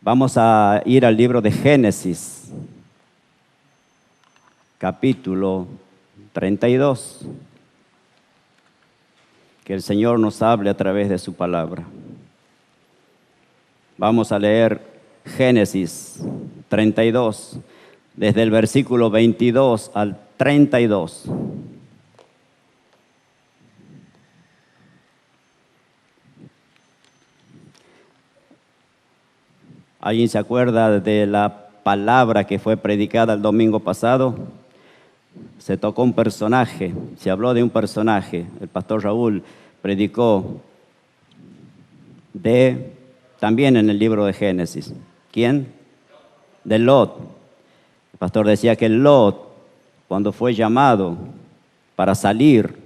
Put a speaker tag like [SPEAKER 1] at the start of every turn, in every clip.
[SPEAKER 1] Vamos a ir al libro de Génesis, capítulo 32. Que el Señor nos hable a través de su palabra. Vamos a leer Génesis 32, desde el versículo 22 al 32. ¿Alguien se acuerda de la palabra que fue predicada el domingo pasado? Se tocó un personaje, se habló de un personaje. El pastor Raúl predicó también en el libro de Génesis. ¿Quién? De Lot. El pastor decía que Lot, cuando fue llamado para salir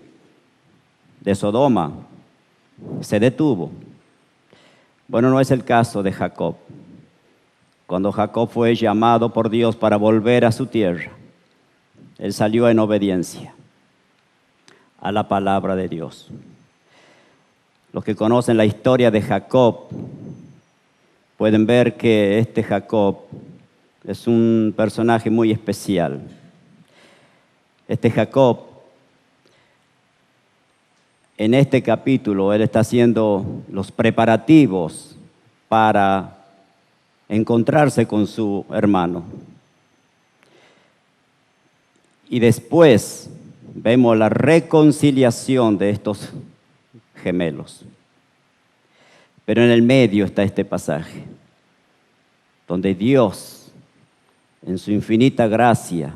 [SPEAKER 1] de Sodoma, se detuvo. Bueno, no es el caso de Jacob. Cuando Jacob fue llamado por Dios para volver a su tierra, él salió en obediencia a la palabra de Dios. Los que conocen la historia de Jacob pueden ver que este Jacob es un personaje muy especial. Este Jacob, en este capítulo, él está haciendo los preparativos para encontrarse con su hermano. Y después vemos la reconciliación de estos gemelos. Pero en el medio está este pasaje, donde Dios, en su infinita gracia,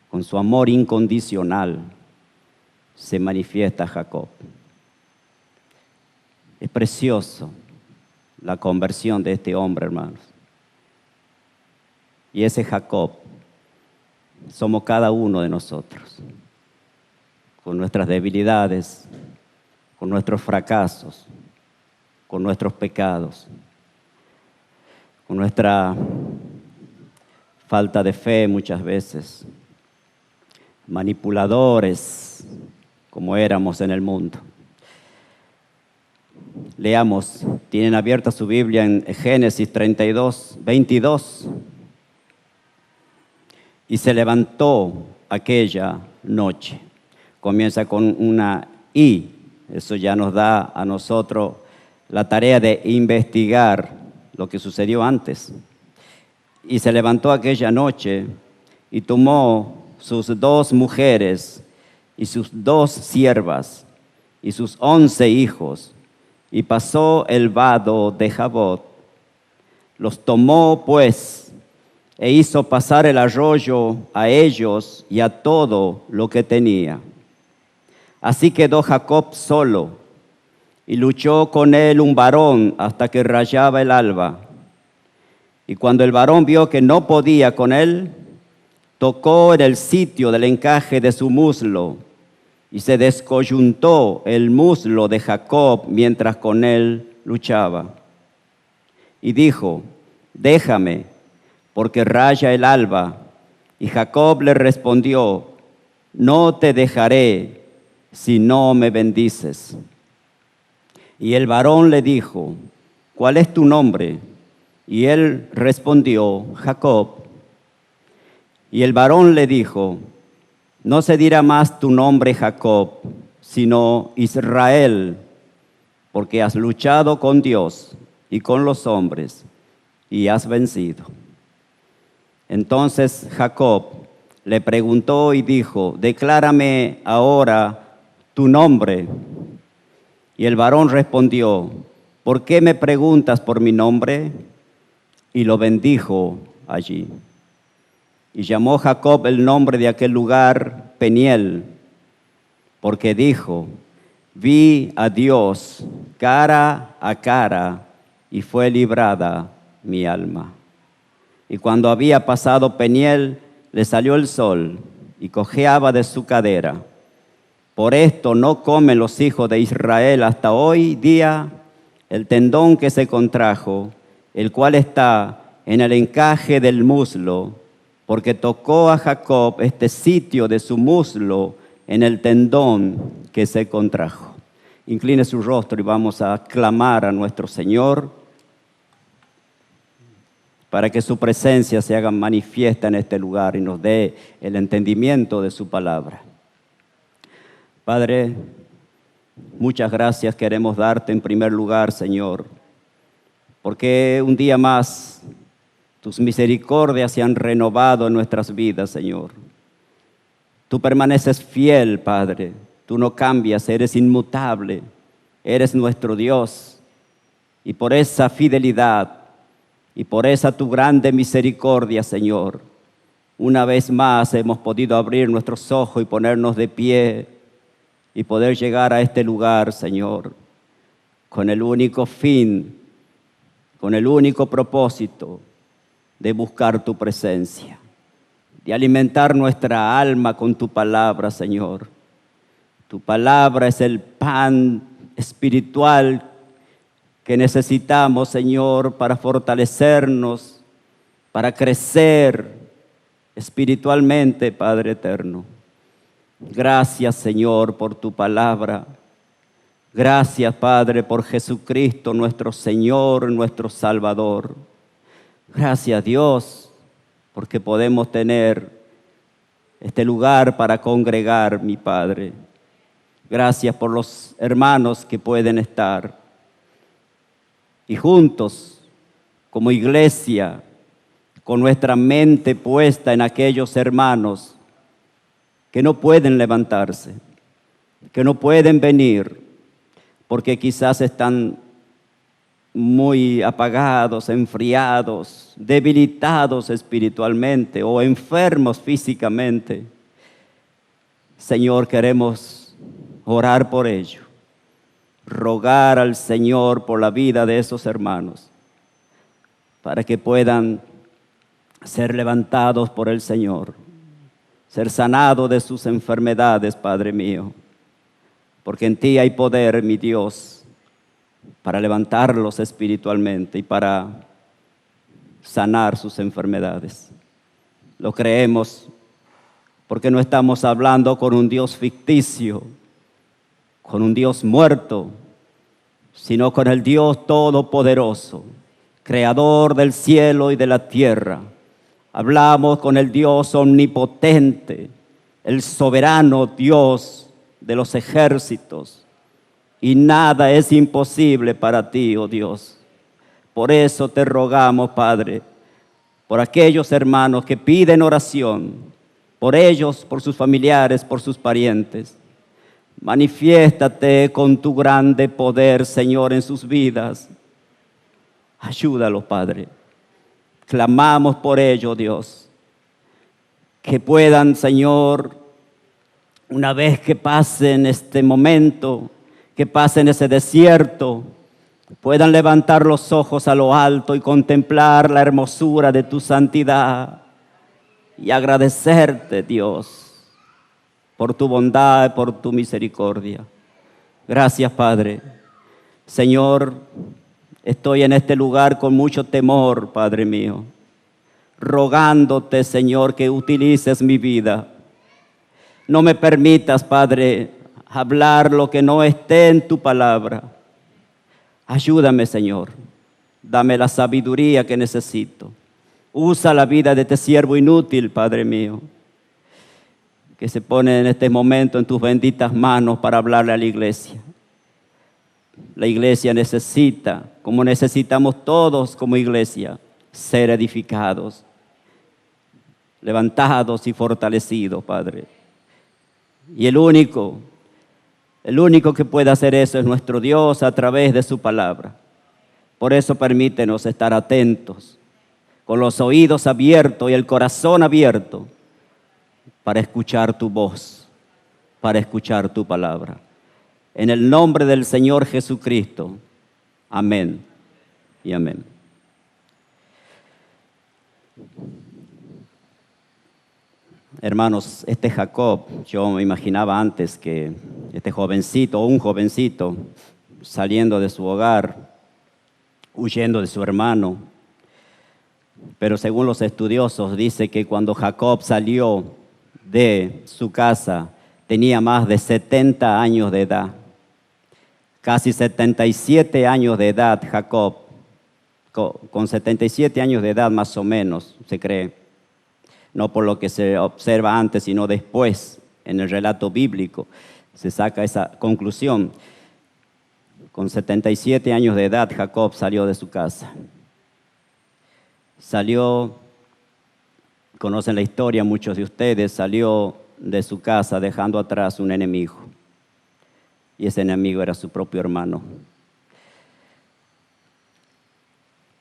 [SPEAKER 1] con su amor incondicional, se manifiesta a Jacob. Es precioso la conversión de este hombre, hermanos. Y ese Jacob somos cada uno de nosotros, con nuestras debilidades, con nuestros fracasos, con nuestros pecados, con nuestra falta de fe muchas veces, manipuladores como éramos en el mundo. Leamos, tienen abierta su Biblia en Génesis 32, 22. Y se levantó aquella noche. Comienza con una I. Eso ya nos da a nosotros la tarea de investigar lo que sucedió antes. Y se levantó aquella noche y tomó sus 2 mujeres y sus 2 siervas y sus 11 hijos y pasó el vado de Jabot. Los tomó pues e hizo pasar el arroyo a ellos y a todo lo que tenía. Así quedó Jacob solo, y luchó con él un varón hasta que rayaba el alba. Y cuando el varón vio que no podía con él, tocó en el sitio del encaje de su muslo, y se descoyuntó el muslo de Jacob mientras con él luchaba. Y dijo: déjame, porque raya el alba. Y Jacob le respondió: no te dejaré si no me bendices. Y el varón le dijo: ¿cuál es tu nombre? Y él respondió: Jacob. Y el varón le dijo: no se dirá más tu nombre Jacob, sino Israel, porque has luchado con Dios y con los hombres y has vencido. Entonces Jacob le preguntó y dijo: declárame ahora tu nombre. Y el varón respondió: ¿por qué me preguntas por mi nombre? Y lo bendijo allí. Y llamó Jacob el nombre de aquel lugar Peniel, porque dijo: vi a Dios cara a cara y fue librada mi alma. Y cuando había pasado Peniel, le salió el sol y cojeaba de su cadera. Por esto no comen los hijos de Israel hasta hoy día el tendón que se contrajo, el cual está en el encaje del muslo, porque tocó a Jacob este sitio de su muslo en el tendón que se contrajo. Incline su rostro y vamos a clamar a nuestro Señor. para que su presencia se haga manifiesta en este lugar y nos dé el entendimiento de su palabra. Padre, muchas gracias queremos darte en primer lugar, Señor, porque un día más tus misericordias se han renovado en nuestras vidas, Señor. Tú permaneces fiel, Padre. Tú no cambias, eres inmutable. Eres nuestro Dios. Y por esa fidelidad y por esa tu grande misericordia, Señor, una vez más hemos podido abrir nuestros ojos y ponernos de pie y poder llegar a este lugar, Señor, con el único fin, con el único propósito de buscar tu presencia, de alimentar nuestra alma con tu palabra, Señor. Tu palabra es el pan espiritual que necesitamos, Señor, para fortalecernos, para crecer espiritualmente, Padre eterno. Gracias, Señor, por tu palabra. Gracias, Padre, por Jesucristo, nuestro Señor, nuestro Salvador. Gracias, Dios, porque podemos tener este lugar para congregar, mi Padre. Gracias por los hermanos que pueden estar. Y juntos, como iglesia, con nuestra mente puesta en aquellos hermanos que no pueden levantarse, que no pueden venir, porque quizás están muy apagados, enfriados, debilitados espiritualmente o enfermos físicamente. Señor, queremos orar por ello, rogar al Señor por la vida de esos hermanos, para que puedan ser levantados por el Señor, ser sanados de sus enfermedades, Padre mío, porque en ti hay poder, mi Dios, para levantarlos espiritualmente y para sanar sus enfermedades. Lo creemos porque no estamos hablando con un Dios ficticio, con un Dios muerto, sino con el Dios todopoderoso, creador del cielo y de la tierra. Hablamos con el Dios omnipotente, el soberano Dios de los ejércitos, y nada es imposible para ti, oh Dios. Por eso te rogamos, Padre, por aquellos hermanos que piden oración, por ellos, por sus familiares, por sus parientes. Manifiéstate con tu grande poder, Señor, en sus vidas. Ayúdalos, Padre. Clamamos por ellos, Dios. Que puedan, Señor, una vez que pasen este momento, que pasen ese desierto, puedan levantar los ojos a lo alto y contemplar la hermosura de tu santidad y agradecerte, Dios, por tu bondad, por tu misericordia. Gracias, Padre. Señor, estoy en este lugar con mucho temor, Padre mío, rogándote, Señor, que utilices mi vida. No me permitas, Padre, hablar lo que no esté en tu palabra. Ayúdame, Señor. Dame la sabiduría que necesito. Usa la vida de este siervo inútil, Padre mío, que se pone en este momento en tus benditas manos para hablarle a la iglesia. La iglesia necesita, como necesitamos todos como iglesia, ser edificados, levantados y fortalecidos, Padre. Y el único que puede hacer eso es nuestro Dios a través de su palabra. Por eso permítenos estar atentos, con los oídos abiertos y el corazón abierto, para escuchar tu voz, para escuchar tu palabra. En el nombre del Señor Jesucristo. Amén y amén. Hermanos, este Jacob, yo me imaginaba antes que este jovencito o un jovencito saliendo de su hogar, huyendo de su hermano. Pero según los estudiosos dice que cuando Jacob salió de su casa tenía más de 70 años de edad. Casi 77 años de edad Jacob con 77 años de edad más o menos, se cree, no por lo que se observa antes, sino después, en el relato bíblico, se saca esa conclusión. Con 77 años de edad, Jacob salió de su casa. Salió, conocen la historia muchos de ustedes, salió de su casa dejando atrás un enemigo. Y ese enemigo era su propio hermano.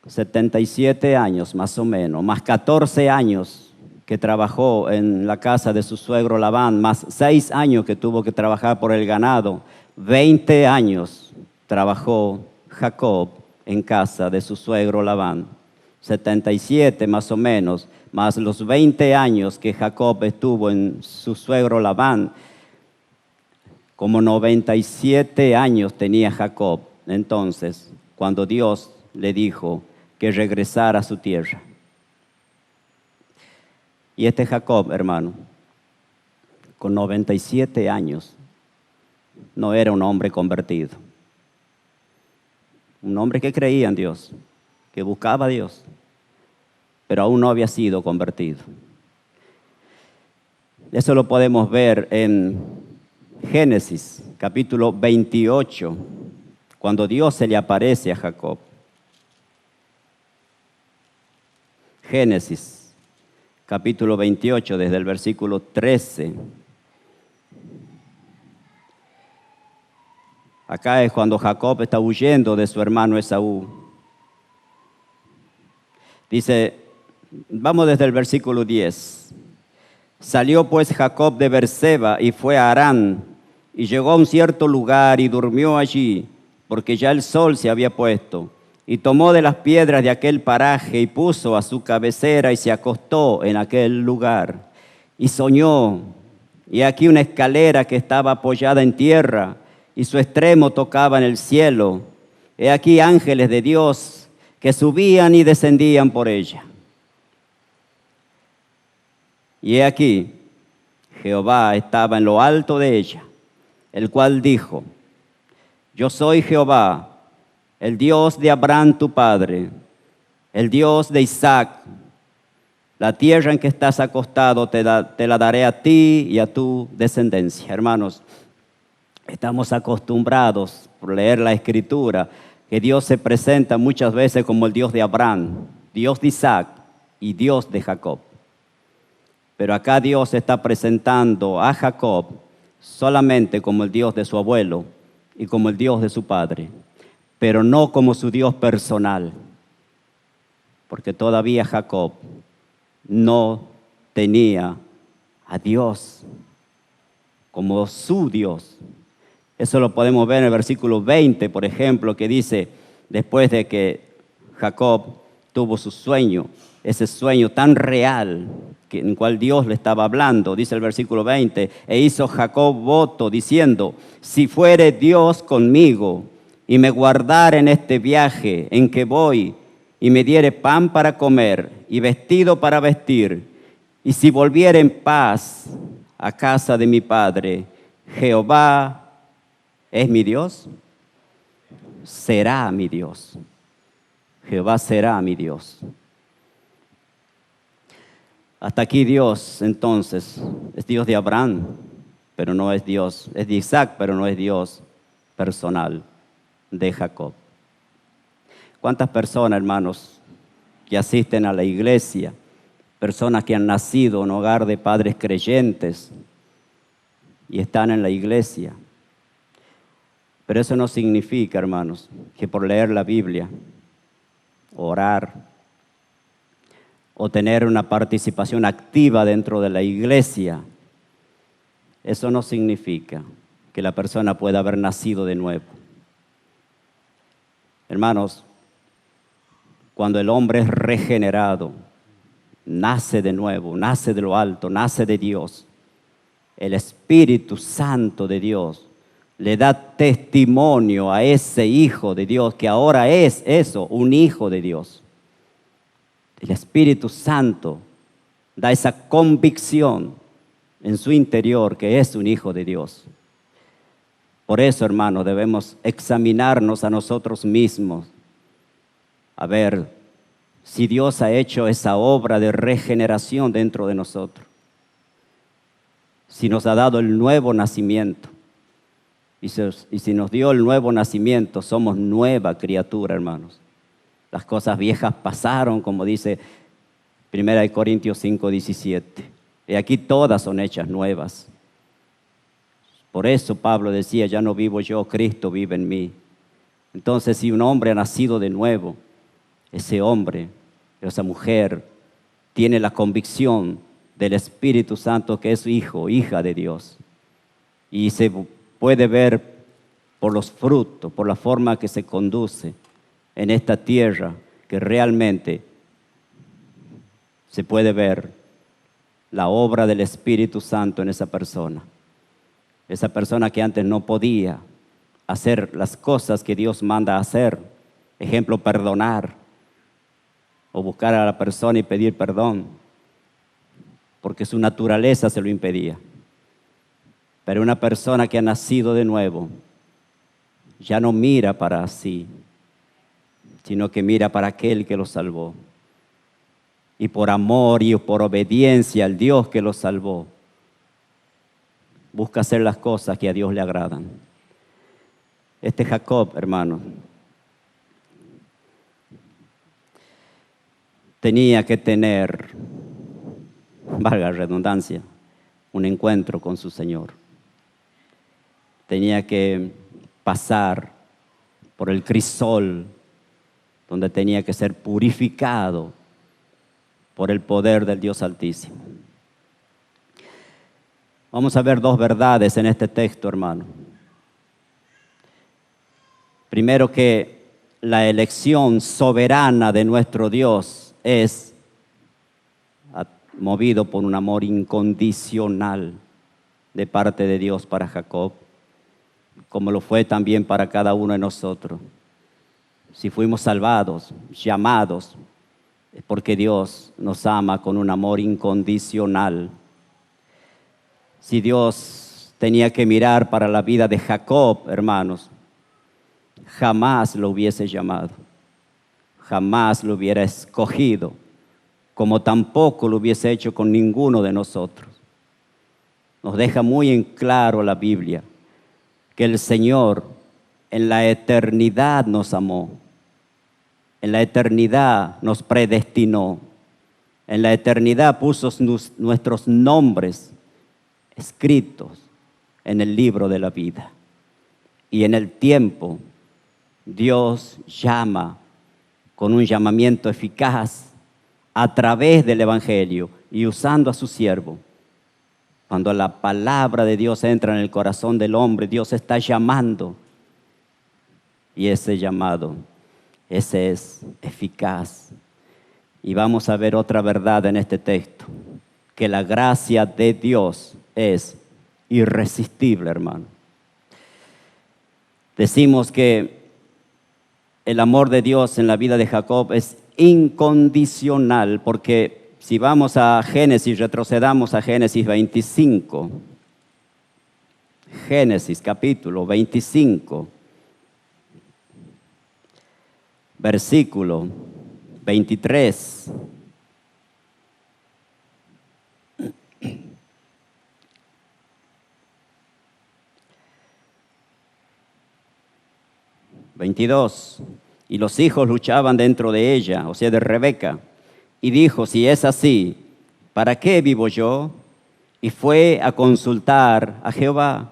[SPEAKER 1] 77 años más o menos, más 14 años que trabajó en la casa de su suegro Labán, más 6 años que tuvo que trabajar por el ganado, 20 años trabajó Jacob en casa de su suegro Labán. 77 más o menos, más los 20 años que Jacob estuvo en su suegro Labán, como 97 años tenía Jacob entonces, cuando Dios le dijo que regresara a su tierra. Y este Jacob, hermano, con 97 años, no era un hombre convertido. Un hombre que creía en Dios, que buscaba a Dios, pero aún no había sido convertido. Eso lo podemos ver en Génesis, capítulo 28, cuando Dios se le aparece a Jacob. Génesis, capítulo 28, desde el versículo 13. Acá es cuando Jacob está huyendo de su hermano Esaú. Dice, vamos desde el versículo 10. Salió pues Jacob de Beerseba y fue a Harán, y llegó a un cierto lugar y durmió allí, porque ya el sol se había puesto. Y tomó de las piedras de aquel paraje y puso a su cabecera y se acostó en aquel lugar. Y soñó, y aquí una escalera que estaba apoyada en tierra, y su extremo tocaba en el cielo. He aquí ángeles de Dios que subían y descendían por ella. Y he aquí, Jehová estaba en lo alto de ella, el cual dijo, yo soy Jehová, el Dios de Abraham tu padre, el Dios de Isaac. La tierra en que estás acostado te la daré a ti y a tu descendencia. Hermanos, estamos acostumbrados por leer la Escritura que Dios se presenta muchas veces como el Dios de Abraham, Dios de Isaac y Dios de Jacob. Pero acá Dios está presentando a Jacob solamente como el Dios de su abuelo y como el Dios de su padre, pero no como su Dios personal, porque todavía Jacob no tenía a Dios como su Dios. Eso lo podemos ver en el versículo 20, por ejemplo, que dice, después de que Jacob tuvo su sueño, ese sueño tan real en el cual Dios le estaba hablando, dice el versículo 20, e hizo Jacob voto diciendo, si fuere Dios conmigo y me guardare en este viaje en que voy y me diere pan para comer y vestido para vestir, y si volviere en paz a casa de mi padre, Jehová es mi Dios, será mi Dios. Jehová será mi Dios. Hasta aquí Dios, entonces, es Dios de Abraham, pero no es Dios, es de Isaac, pero no es Dios personal de Jacob. ¿Cuántas personas, hermanos, que asisten a la iglesia, personas que han nacido en hogar de padres creyentes y están en la iglesia? Pero eso no significa, hermanos, que por leer la Biblia, orar o tener una participación activa dentro de la iglesia, eso no significa que la persona pueda haber nacido de nuevo. Hermanos, cuando el hombre es regenerado, nace de nuevo, nace de lo alto, nace de Dios, el Espíritu Santo de Dios le da testimonio a ese hijo de Dios, que ahora es eso, un hijo de Dios. El Espíritu Santo da esa convicción en su interior que es un hijo de Dios. Por eso, hermanos, debemos examinarnos a nosotros mismos, a ver si Dios ha hecho esa obra de regeneración dentro de nosotros. Si nos ha dado el nuevo nacimiento. Y si nos dio el nuevo nacimiento, somos nueva criatura, hermanos. Las cosas viejas pasaron, como dice 1 Corintios 5:17. Y aquí todas son hechas nuevas. Por eso Pablo decía, ya no vivo yo, Cristo vive en mí. Entonces, si un hombre ha nacido de nuevo, ese hombre, esa mujer, tiene la convicción del Espíritu Santo que es hijo, hija de Dios. Y se puede ver por los frutos, por la forma que se conduce en esta tierra, que realmente se puede ver la obra del Espíritu Santo en esa persona. Esa persona que antes no podía hacer las cosas que Dios manda hacer. Ejemplo, perdonar o buscar a la persona y pedir perdón, porque su naturaleza se lo impedía. Pero una persona que ha nacido de nuevo ya no mira para sí, sino que mira para aquel que lo salvó. Y por amor y por obediencia al Dios que lo salvó, busca hacer las cosas que a Dios le agradan. Este Jacob, hermano, tenía que tener, valga la redundancia, un encuentro con su Señor. Tenía que pasar por el crisol, donde tenía que ser purificado por el poder del Dios Altísimo. Vamos a ver dos verdades en este texto, hermano. Primero, que la elección soberana de nuestro Dios es movido por un amor incondicional de parte de Dios para Jacob, como lo fue también para cada uno de nosotros. Si fuimos salvados, llamados, es porque Dios nos ama con un amor incondicional. Si Dios tenía que mirar para la vida de Jacob, hermanos, jamás lo hubiese llamado, jamás lo hubiera escogido, como tampoco lo hubiese hecho con ninguno de nosotros. Nos deja muy en claro la Biblia que el Señor en la eternidad nos amó, en la eternidad nos predestinó, en la eternidad puso nuestros nombres escritos en el libro de la vida. Y en el tiempo Dios llama con un llamamiento eficaz a través del Evangelio y usando a su siervo. Cuando la palabra de Dios entra en el corazón del hombre, Dios está llamando. Y ese llamado, ese es eficaz. Y vamos a ver otra verdad en este texto, que la gracia de Dios es irresistible, hermano. Decimos que el amor de Dios en la vida de Jacob es incondicional, porque si vamos a Génesis, retrocedamos a Génesis 25. Génesis capítulo 25, versículo 23. Y los hijos luchaban dentro de ella, o sea, de Rebeca. Y dijo, si es así, ¿para qué vivo yo? Y fue a consultar a Jehová.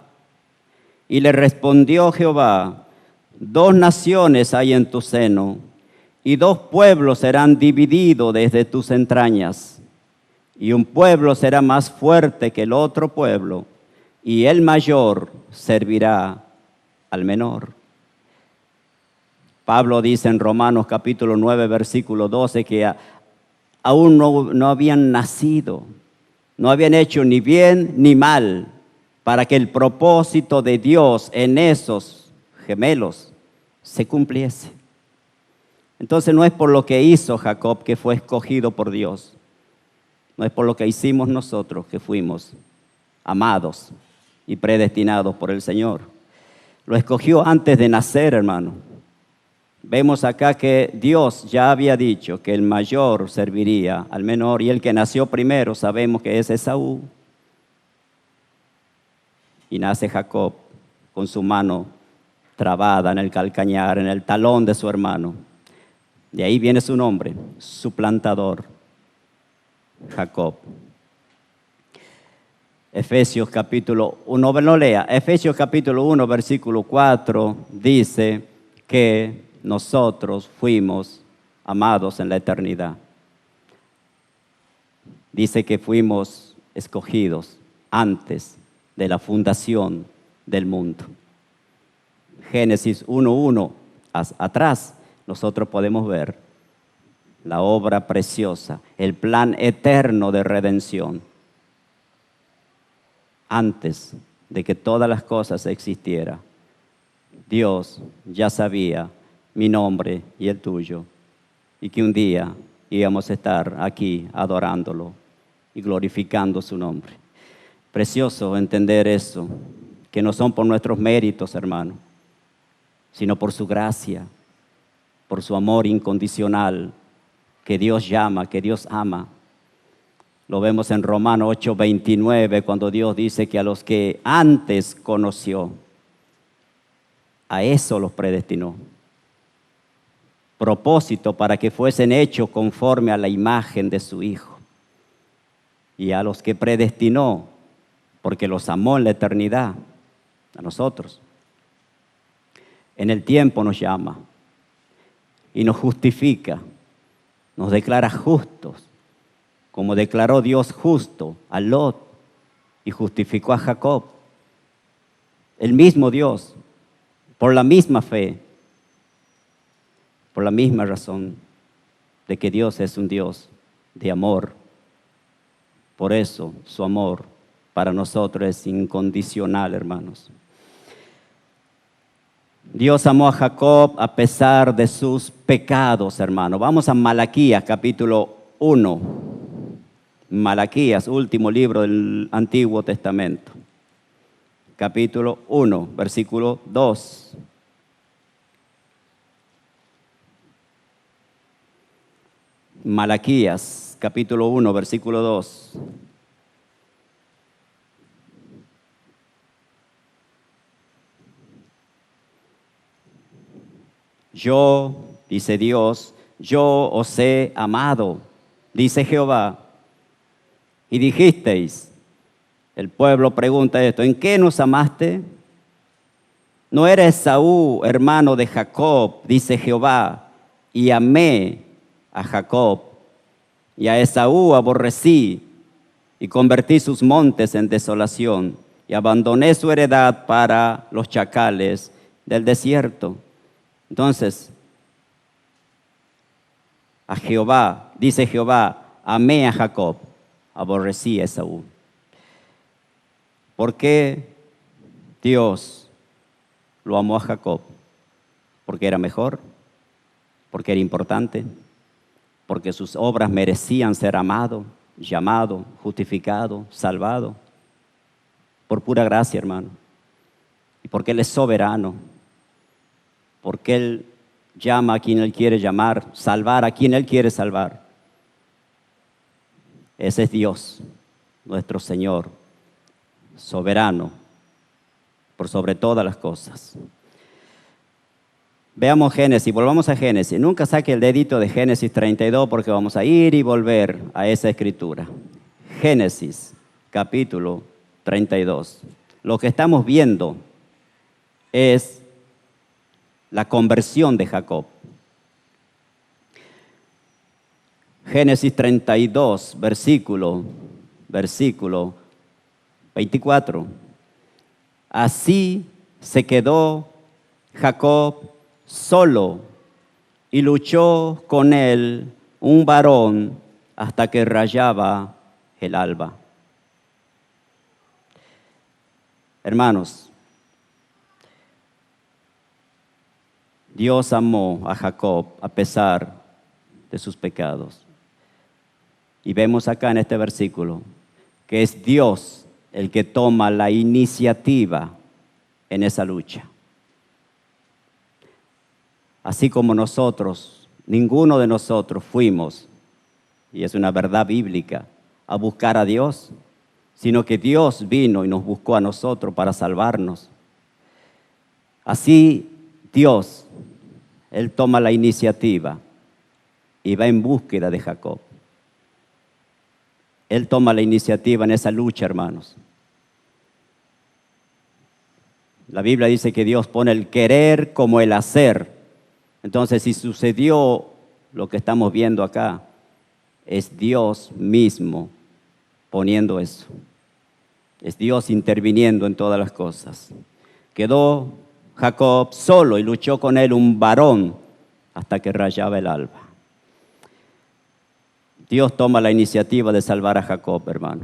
[SPEAKER 1] Y le respondió Jehová, 2 naciones hay en tu seno, y 2 pueblos serán divididos desde tus entrañas. Y un pueblo será más fuerte que el otro pueblo, y el mayor servirá al menor. Pablo dice en Romanos capítulo 9, versículo 12, que aún no habían nacido, no habían hecho ni bien ni mal, para que el propósito de Dios en esos gemelos se cumpliese. Entonces no es por lo que hizo Jacob que fue escogido por Dios, no es por lo que hicimos nosotros que fuimos amados y predestinados por el Señor. Lo escogió antes de nacer, hermano. Vemos acá que Dios ya había dicho que el mayor serviría al menor y el que nació primero sabemos que es Esaú. Y nace Jacob con su mano trabada en el calcañar, en el talón de su hermano. De ahí viene su nombre, suplantador, Jacob. Efesios capítulo 1, no lea, Efesios capítulo 1, versículo 4 dice que nosotros fuimos amados en la eternidad. Dice que fuimos escogidos antes de la fundación del mundo. Génesis 1:1 atrás nosotros podemos ver la obra preciosa, el plan eterno de redención. Antes de que todas las cosas existieran, Dios ya sabía mi nombre y el tuyo, y que un día íbamos a estar aquí adorándolo y glorificando su nombre. Precioso entender eso, que no son por nuestros méritos, hermano, sino por su gracia, por su amor incondicional, que Dios llama, que Dios ama. Lo vemos en Romanos 8:29, cuando Dios dice que a los que antes conoció, a eso los predestinó. Propósito para que fuesen hechos conforme a la imagen de su Hijo. Y a los que predestinó, porque los amó en la eternidad, a nosotros. En el tiempo nos llama y nos justifica, nos declara justos, como declaró Dios justo a Lot y justificó a Jacob. El mismo Dios, por la misma fe, por la misma razón de que Dios es un Dios de amor. Por eso su amor para nosotros es incondicional, hermanos. Dios amó a Jacob a pesar de sus pecados, hermanos. Vamos a Malaquías capítulo 1. Malaquías, último libro del Antiguo Testamento. Capítulo 1, versículo 2. Malaquías, capítulo 1, versículo 2. Yo, dice Dios, yo os he amado, dice Jehová. Y dijisteis, el pueblo pregunta esto, ¿en qué nos amaste? ¿No era Esaú, hermano de Jacob, dice Jehová, y amé a Jacob, y a Esaú aborrecí, y convertí sus montes en desolación, y abandoné su heredad para los chacales del desierto? Entonces, a Jehová, dice Jehová, amé a Jacob, aborrecí a Esaú. ¿Por qué Dios lo amó a Jacob? Porque era mejor, porque era importante, porque sus obras merecían ser amado, llamado, justificado, salvado. Por pura gracia, hermano. Y porque Él es soberano. Porque Él llama a quien Él quiere llamar, salvar a quien Él quiere salvar. Ese es Dios, nuestro Señor, soberano, por sobre todas las cosas. Veamos Génesis, volvamos a Génesis. Nunca saque el dedito de Génesis 32 porque vamos a ir y volver a esa escritura. Génesis, capítulo 32. Lo que estamos viendo es la conversión de Jacob. Génesis 32, versículo 24. Así se quedó Jacob solo y luchó con él un varón hasta que rayaba el alba. Hermanos, Dios amó a Jacob a pesar de sus pecados. Y vemos acá en este versículo que es Dios el que toma la iniciativa en esa lucha. así como nosotros, ninguno de nosotros fuimos, y es una verdad bíblica, a buscar a Dios, sino que Dios vino y nos buscó a nosotros para salvarnos. Así Dios, Él toma la iniciativa y va en búsqueda de Jacob. Él toma la iniciativa en esa lucha, hermanos. La Biblia dice que Dios pone el querer como el hacer. Entonces, si sucedió lo que estamos viendo acá, es Dios mismo poniendo eso. Es Dios interviniendo en todas las cosas. Quedó Jacob solo y luchó con él un varón hasta que rayaba el alba. Dios toma la iniciativa de salvar a Jacob, hermano.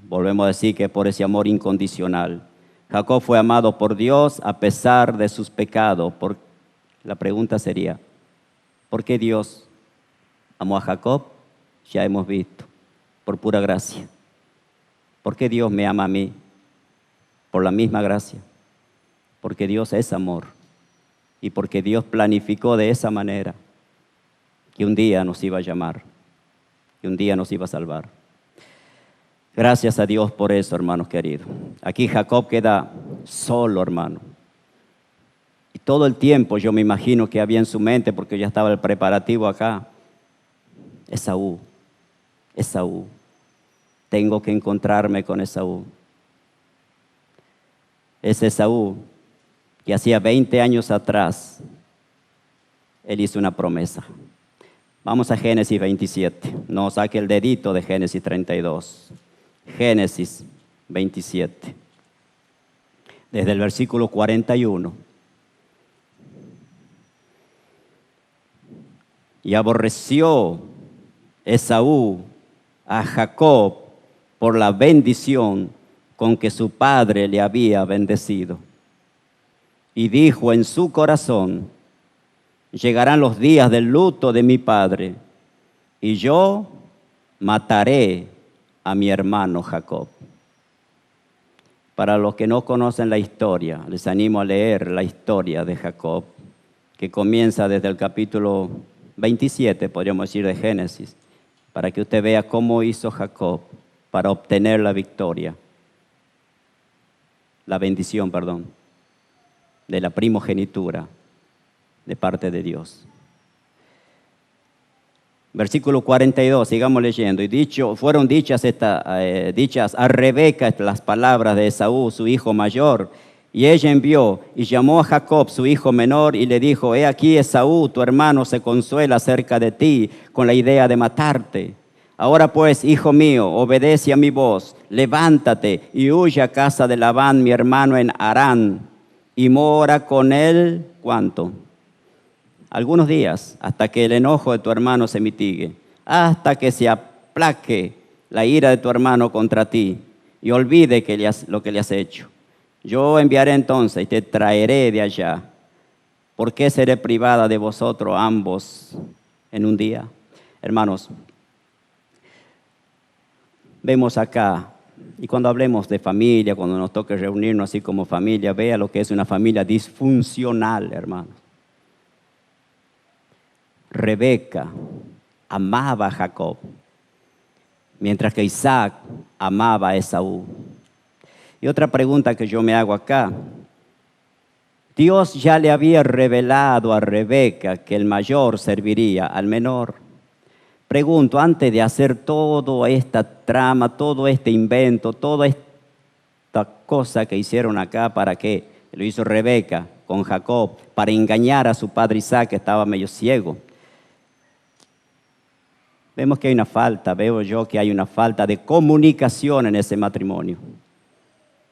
[SPEAKER 1] Volvemos a decir que por ese amor incondicional. Jacob fue amado por Dios a pesar de sus pecados. La pregunta sería, ¿por qué Dios amó a Jacob? Ya hemos visto, por pura gracia. ¿Por qué Dios me ama a mí? Por la misma gracia. Porque Dios es amor. Y porque Dios planificó de esa manera que un día nos iba a llamar, que un día nos iba a salvar. Gracias a Dios por eso, hermanos queridos. Aquí Jacob queda solo, hermano. Y todo el tiempo yo me imagino que había en su mente, porque ya estaba el preparativo acá, Esaú, tengo que encontrarme con Esaú. Es Esaú que hacía 20 años atrás, él hizo una promesa. Vamos a Génesis 27, no saque el dedito de Génesis 32. Génesis 27, desde el versículo 41. Y aborreció Esaú a Jacob por la bendición con que su padre le había bendecido. Y dijo en su corazón, llegarán los días del luto de mi padre, y yo mataré a mi hermano Jacob. Para los que no conocen la historia, les animo a leer la historia de Jacob, que comienza desde el capítulo 27, podríamos decir, de Génesis, para que usted vea cómo hizo Jacob para obtener la victoria, la bendición, de la primogenitura de parte de Dios. Versículo 42, sigamos leyendo. Y fueron dichas a Rebeca las palabras de Esaú, su hijo mayor. Y ella envió y llamó a Jacob, su hijo menor, y le dijo, he aquí Esaú, tu hermano, se consuela acerca de ti con la idea de matarte. Ahora pues, hijo mío, obedece a mi voz, levántate y huye a casa de Labán, mi hermano, en Harán, y mora con él, ¿cuánto? Algunos días, hasta que el enojo de tu hermano se mitigue, hasta que se aplaque la ira de tu hermano contra ti y olvide lo que le has hecho. Yo enviaré entonces y te traeré de allá. ¿Por qué seré privada de vosotros ambos en un día? Hermanos, vemos acá, y cuando hablemos de familia, cuando nos toque reunirnos así como familia, vea lo que es una familia disfuncional, hermanos. Rebeca amaba a Jacob, mientras que Isaac amaba a Esaú. Y otra pregunta que yo me hago acá, Dios ya le había revelado a Rebeca que el mayor serviría al menor. Pregunto, antes de hacer toda esta trama, todo este invento, toda esta cosa que hicieron acá, ¿para qué? Lo hizo Rebeca con Jacob, para engañar a su padre Isaac, que estaba medio ciego. Veo yo que hay una falta de comunicación en ese matrimonio.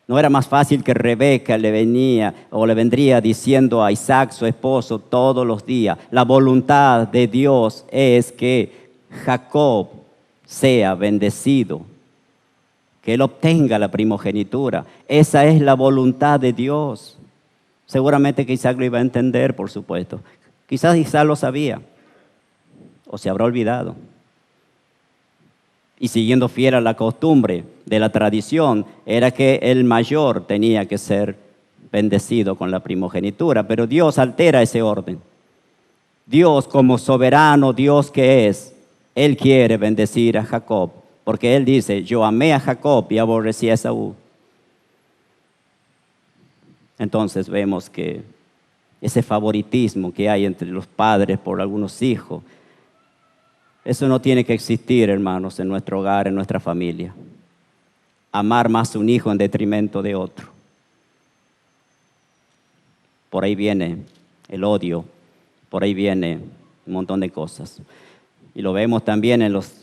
[SPEAKER 1] ¿No era más fácil que Rebeca le vendría diciendo a Isaac, su esposo, todos los días, la voluntad de Dios es que Jacob sea bendecido, que él obtenga la primogenitura? Esa es la voluntad de Dios. Seguramente que Isaac lo iba a entender, por supuesto. Quizás Isaac lo sabía, o se habrá olvidado. Y siguiendo fiel a la costumbre de la tradición, era que el mayor tenía que ser bendecido con la primogenitura, pero Dios altera ese orden. Dios, como soberano Dios que es, Él quiere bendecir a Jacob, porque Él dice, yo amé a Jacob y aborrecí a Esaú. Entonces vemos que ese favoritismo que hay entre los padres por algunos hijos, eso no tiene que existir, hermanos, en nuestro hogar, en nuestra familia. Amar más a un hijo en detrimento de otro. Por ahí viene el odio, por ahí viene un montón de cosas. Y lo vemos también en los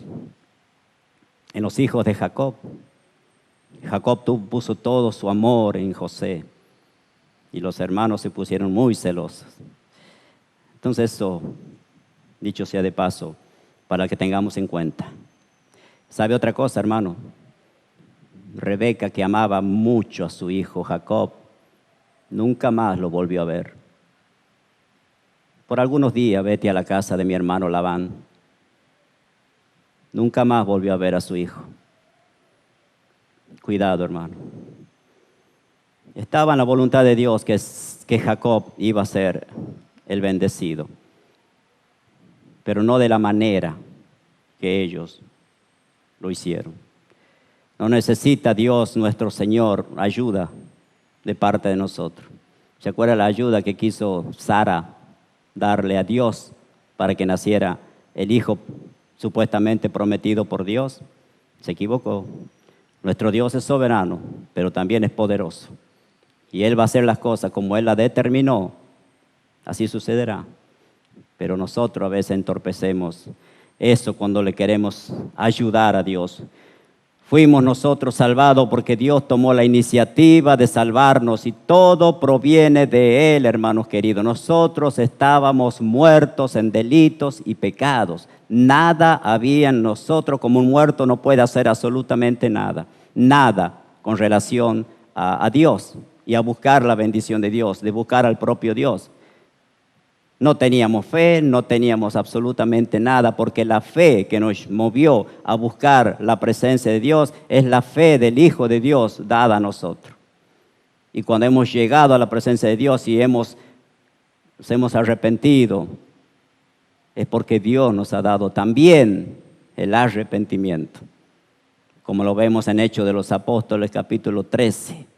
[SPEAKER 1] hijos de Jacob. Jacob puso todo su amor en José y los hermanos se pusieron muy celosos. Entonces eso, dicho sea de paso, para que tengamos en cuenta. ¿Sabe otra cosa, hermano? Rebeca, que amaba mucho a su hijo Jacob, nunca más lo volvió a ver. Por algunos días vete a la casa de mi hermano Labán. Nunca más volvió a ver a su hijo. Cuidado, hermano. Estaba en la voluntad de Dios que Jacob iba a ser el bendecido, pero no de la manera que ellos lo hicieron. No necesita Dios, nuestro Señor, ayuda de parte de nosotros. ¿Se acuerda la ayuda que quiso Sara darle a Dios para que naciera el hijo supuestamente prometido por Dios? Se equivocó. Nuestro Dios es soberano, pero también es poderoso. Y Él va a hacer las cosas como Él las determinó. Así sucederá. Pero nosotros a veces entorpecemos eso cuando le queremos ayudar a Dios. Fuimos nosotros salvados porque Dios tomó la iniciativa de salvarnos y todo proviene de Él, hermanos queridos. Nosotros estábamos muertos en delitos y pecados. Nada había en nosotros, como un muerto no puede hacer absolutamente nada. Nada con relación a Dios y a buscar la bendición de Dios, de buscar al propio Dios. No teníamos fe, no teníamos absolutamente nada, porque la fe que nos movió a buscar la presencia de Dios es la fe del Hijo de Dios dada a nosotros. Y cuando hemos llegado a la presencia de Dios y nos hemos arrepentido, es porque Dios nos ha dado también el arrepentimiento, como lo vemos en Hechos de los Apóstoles, capítulo 13.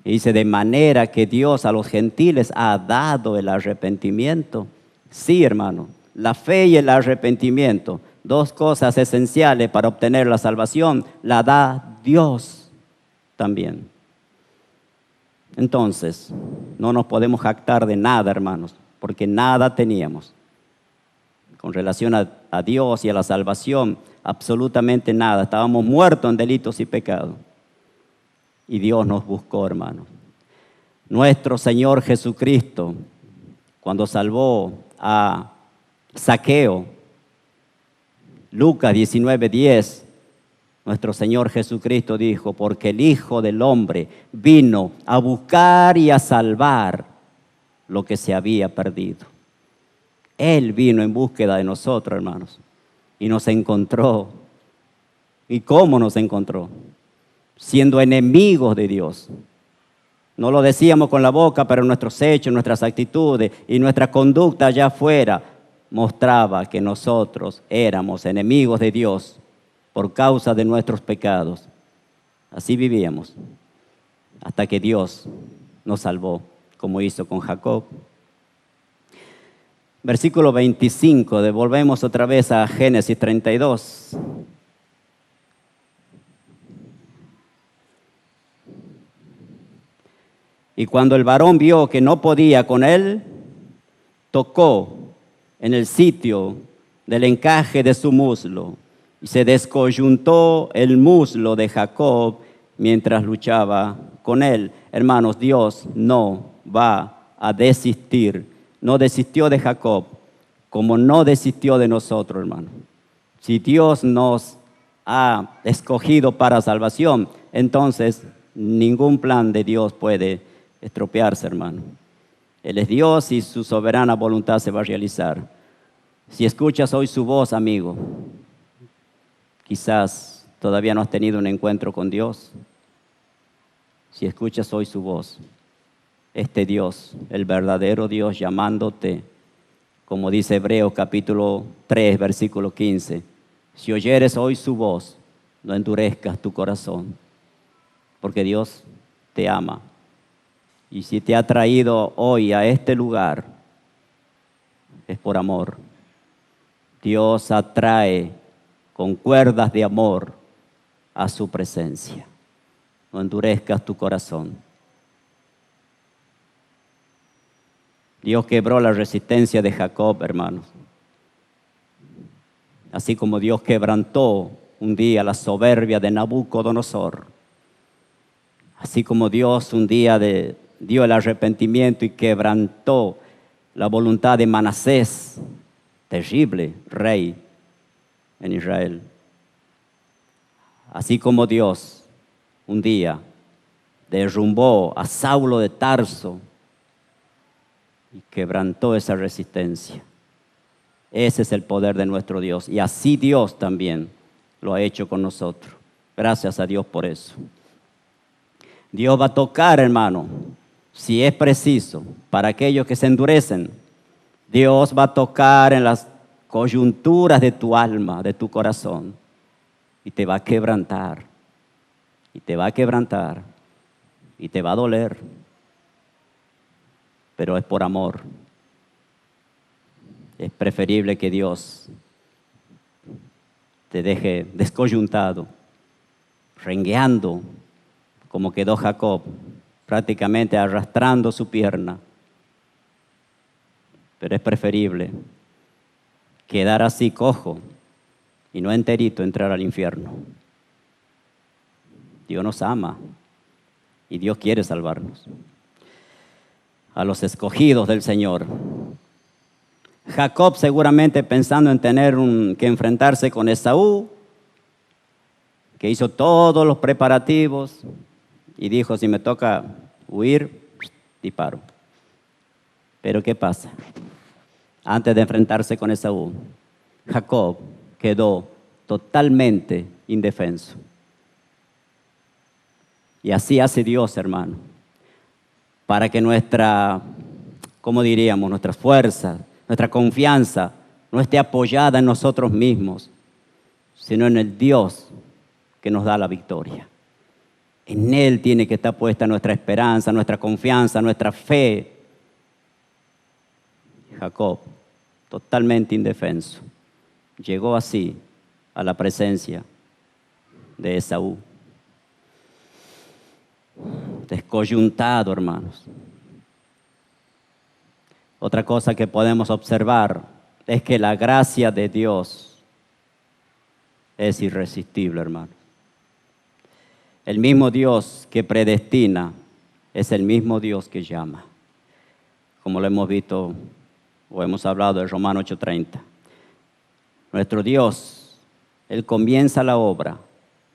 [SPEAKER 1] Y dice, de manera que Dios a los gentiles ha dado el arrepentimiento. Sí, hermano, la fe y el arrepentimiento, dos cosas esenciales para obtener la salvación, la da Dios también. Entonces, no nos podemos jactar de nada, hermanos, porque nada teníamos. Con relación a Dios y a la salvación, absolutamente nada. Estábamos muertos en delitos y pecados. Y Dios nos buscó, hermanos. Nuestro Señor Jesucristo, cuando salvó a Zaqueo, Lucas 19:10, nuestro Señor Jesucristo dijo, porque el Hijo del Hombre vino a buscar y a salvar lo que se había perdido. Él vino en búsqueda de nosotros, hermanos, y nos encontró. ¿Y cómo nos encontró? Siendo enemigos de Dios. No lo decíamos con la boca, pero nuestros hechos, nuestras actitudes y nuestra conducta allá afuera mostraba que nosotros éramos enemigos de Dios por causa de nuestros pecados. Así vivíamos hasta que Dios nos salvó, como hizo con Jacob. Versículo 25, devolvemos otra vez a Génesis 32. Y cuando el varón vio que no podía con él, tocó en el sitio del encaje de su muslo y se descoyuntó el muslo de Jacob mientras luchaba con él. Hermanos, Dios no va a desistir. No desistió de Jacob, como no desistió de nosotros, hermanos. Si Dios nos ha escogido para salvación, entonces ningún plan de Dios puede estropearse, hermano. Él es Dios y su soberana voluntad se va a realizar. Si escuchas hoy su voz, amigo, quizás todavía no has tenido un encuentro con Dios. Si escuchas hoy su voz, este Dios, el verdadero Dios, llamándote, como dice Hebreos capítulo 3, versículo 15. Si oyeres hoy su voz, no endurezcas tu corazón, porque Dios te ama. Y si te ha traído hoy a este lugar, es por amor. Dios atrae con cuerdas de amor a su presencia. No endurezcas tu corazón. Dios quebró la resistencia de Jacob, hermanos. Así como Dios quebrantó un día la soberbia de Nabucodonosor. Así como Dios un día dio el arrepentimiento y quebrantó la voluntad de Manasés, terrible rey en Israel. Así como Dios un día derrumbó a Saulo de Tarso y quebrantó esa resistencia. Ese es el poder de nuestro Dios. Y así Dios también lo ha hecho con nosotros. Gracias a Dios por eso. Dios va a tocar, hermano, si es preciso, para aquellos que se endurecen. Dios va a tocar en las coyunturas de tu alma, de tu corazón, y te va a quebrantar, y te va a quebrantar, y te va a doler, pero es por amor. Es preferible que Dios te deje descoyuntado, rengueando, como quedó Jacob, prácticamente arrastrando su pierna. Pero es preferible quedar así cojo y no enterito entrar al infierno. Dios nos ama y Dios quiere salvarnos. A los escogidos del Señor. Jacob seguramente pensando en tener que enfrentarse con Esaú, que hizo todos los preparativos y dijo, si me toca huir, disparo. Pero ¿qué pasa? Antes de enfrentarse con Esaú, Jacob quedó totalmente indefenso. Y así hace Dios, hermano, para que nuestra fuerza, nuestra confianza no esté apoyada en nosotros mismos, sino en el Dios que nos da la victoria. En Él tiene que estar puesta nuestra esperanza, nuestra confianza, nuestra fe. Jacob, totalmente indefenso, llegó así a la presencia de Esaú. Descoyuntado, hermanos. Otra cosa que podemos observar es que la gracia de Dios es irresistible, hermanos. El mismo Dios que predestina es el mismo Dios que llama. Como lo hemos visto o hemos hablado de Romanos 8:30. Nuestro Dios, Él comienza la obra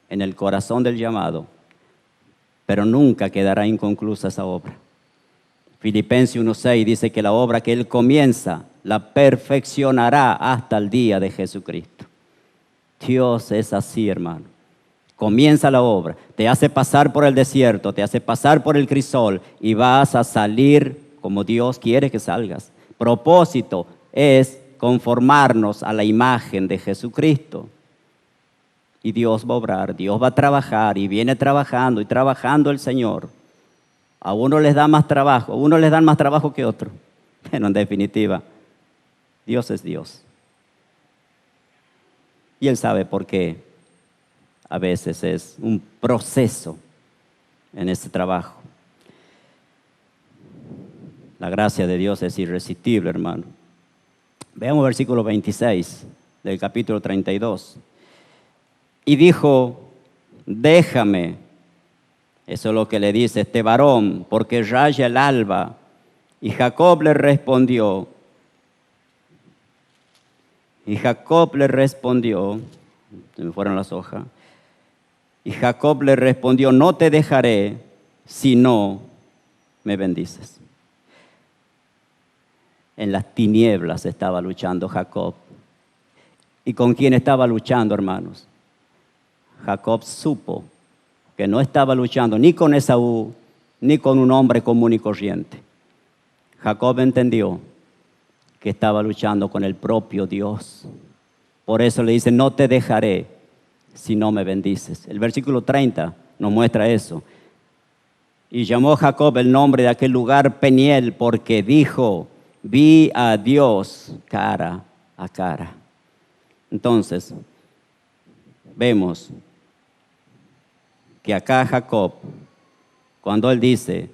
[SPEAKER 1] en el corazón del llamado, pero nunca quedará inconclusa esa obra. Filipenses 1:6 dice que la obra que Él comienza la perfeccionará hasta el día de Jesucristo. Dios es así, hermano. Comienza la obra, te hace pasar por el desierto, te hace pasar por el crisol y vas a salir como Dios quiere que salgas. Propósito es conformarnos a la imagen de Jesucristo. Y Dios va a obrar, Dios va a trabajar y viene trabajando y trabajando el Señor. A uno les da más trabajo, a uno les dan más trabajo que a otro. Pero en definitiva, Dios es Dios. Y Él sabe por qué a veces es un proceso en este trabajo. La gracia de Dios es irresistible, hermano. Veamos versículo 26 del capítulo 32. Y dijo, déjame. Eso es lo que le dice este varón, porque raya el alba. Y Jacob le respondió, se me fueron las hojas. Y Jacob le respondió, no te dejaré si no me bendices. En las tinieblas estaba luchando Jacob. ¿Y con quién estaba luchando, hermanos? Jacob supo que no estaba luchando ni con Esaú, ni con un hombre común y corriente. Jacob entendió que estaba luchando con el propio Dios. Por eso le dice, no te dejaré si no me bendices. El versículo 30 nos muestra eso. Y llamó Jacob el nombre de aquel lugar Peniel, porque dijo, vi a Dios cara a cara. Entonces, vemos que acá Jacob, cuando él dice,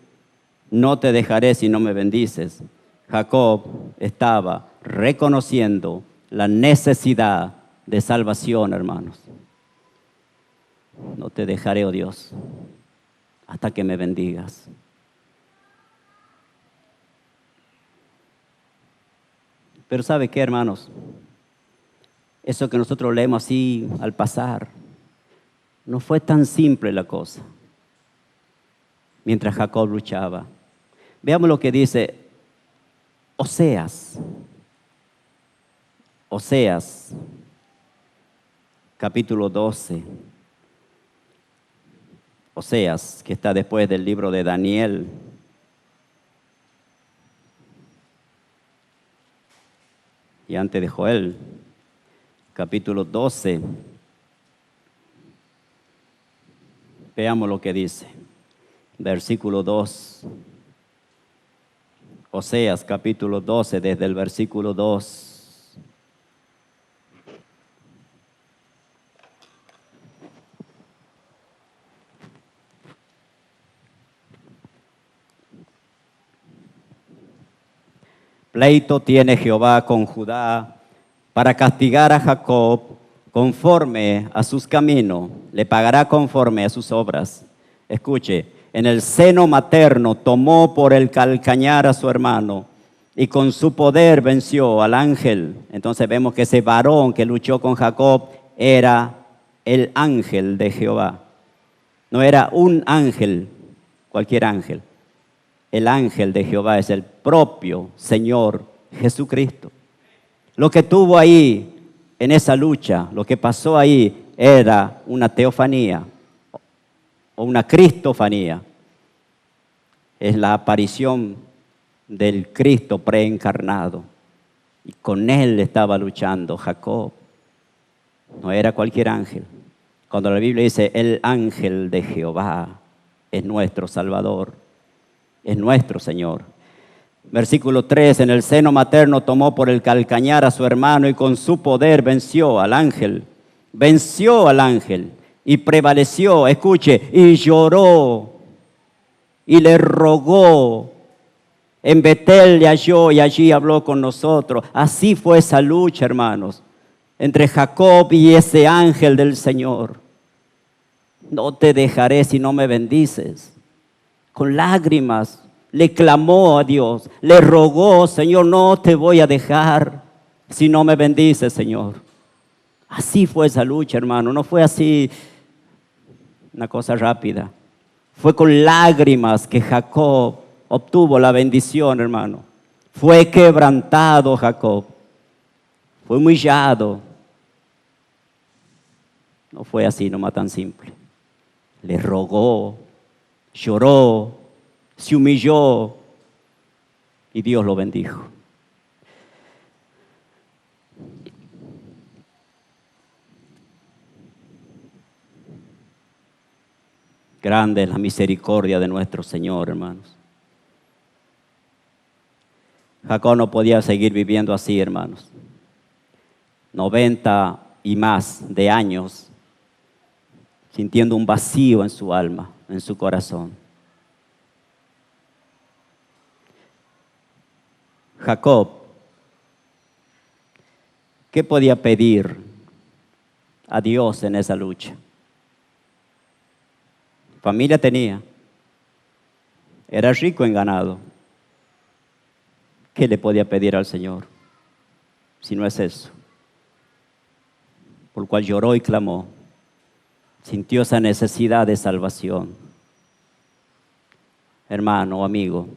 [SPEAKER 1] no te dejaré si no me bendices, Jacob estaba reconociendo la necesidad de salvación, hermanos. No te dejaré, oh Dios, hasta que me bendigas. Pero ¿sabe qué, hermanos? Eso que nosotros leemos así al pasar, no fue tan simple la cosa. Mientras Jacob luchaba. Veamos lo que dice Oseas, capítulo 12. Oseas, que está después del libro de Daniel. Y antes de Joel, capítulo 12. Veamos lo que dice. Versículo 2. Oseas, capítulo 12, desde el versículo 2. Pleito tiene Jehová con Judá para castigar a Jacob conforme a sus caminos, le pagará conforme a sus obras. Escuche, en el seno materno tomó por el calcañar a su hermano y con su poder venció al ángel. Entonces vemos que ese varón que luchó con Jacob era el ángel de Jehová. No era un ángel, cualquier ángel. El ángel de Jehová es el propio Señor Jesucristo. Lo que tuvo ahí en esa lucha, lo que pasó ahí era una teofanía o una cristofanía. Es la aparición del Cristo preencarnado. Y con él estaba luchando Jacob. No era cualquier ángel. Cuando la Biblia dice el ángel de Jehová es nuestro Salvador, es nuestro Señor. Versículo 3, en el seno materno tomó por el calcañar a su hermano y con su poder venció al ángel y prevaleció, escuche, y lloró y le rogó. En Betel le halló y allí habló con nosotros. Así fue esa lucha, hermanos, entre Jacob y ese ángel del Señor. No te dejaré si no me bendices. Con lágrimas le clamó a Dios, le rogó, Señor, no te voy a dejar si no me bendices, Señor. Así fue esa lucha, hermano, no fue así una cosa rápida. Fue con lágrimas que Jacob obtuvo la bendición, hermano. Fue quebrantado Jacob, fue humillado. No fue así nomás tan simple. Le rogó, lloró, se humilló y Dios lo bendijo. Grande es la misericordia de nuestro Señor, hermanos. Jacob no podía seguir viviendo así, hermanos. 90 y más de años sintiendo un vacío en su alma, en su corazón. Jacob, ¿qué podía pedir a Dios en esa lucha? Familia tenía, era rico en ganado. ¿Qué le podía pedir al Señor si no es eso? Por lo cual lloró y clamó, sintió esa necesidad de salvación. Hermano, amigo,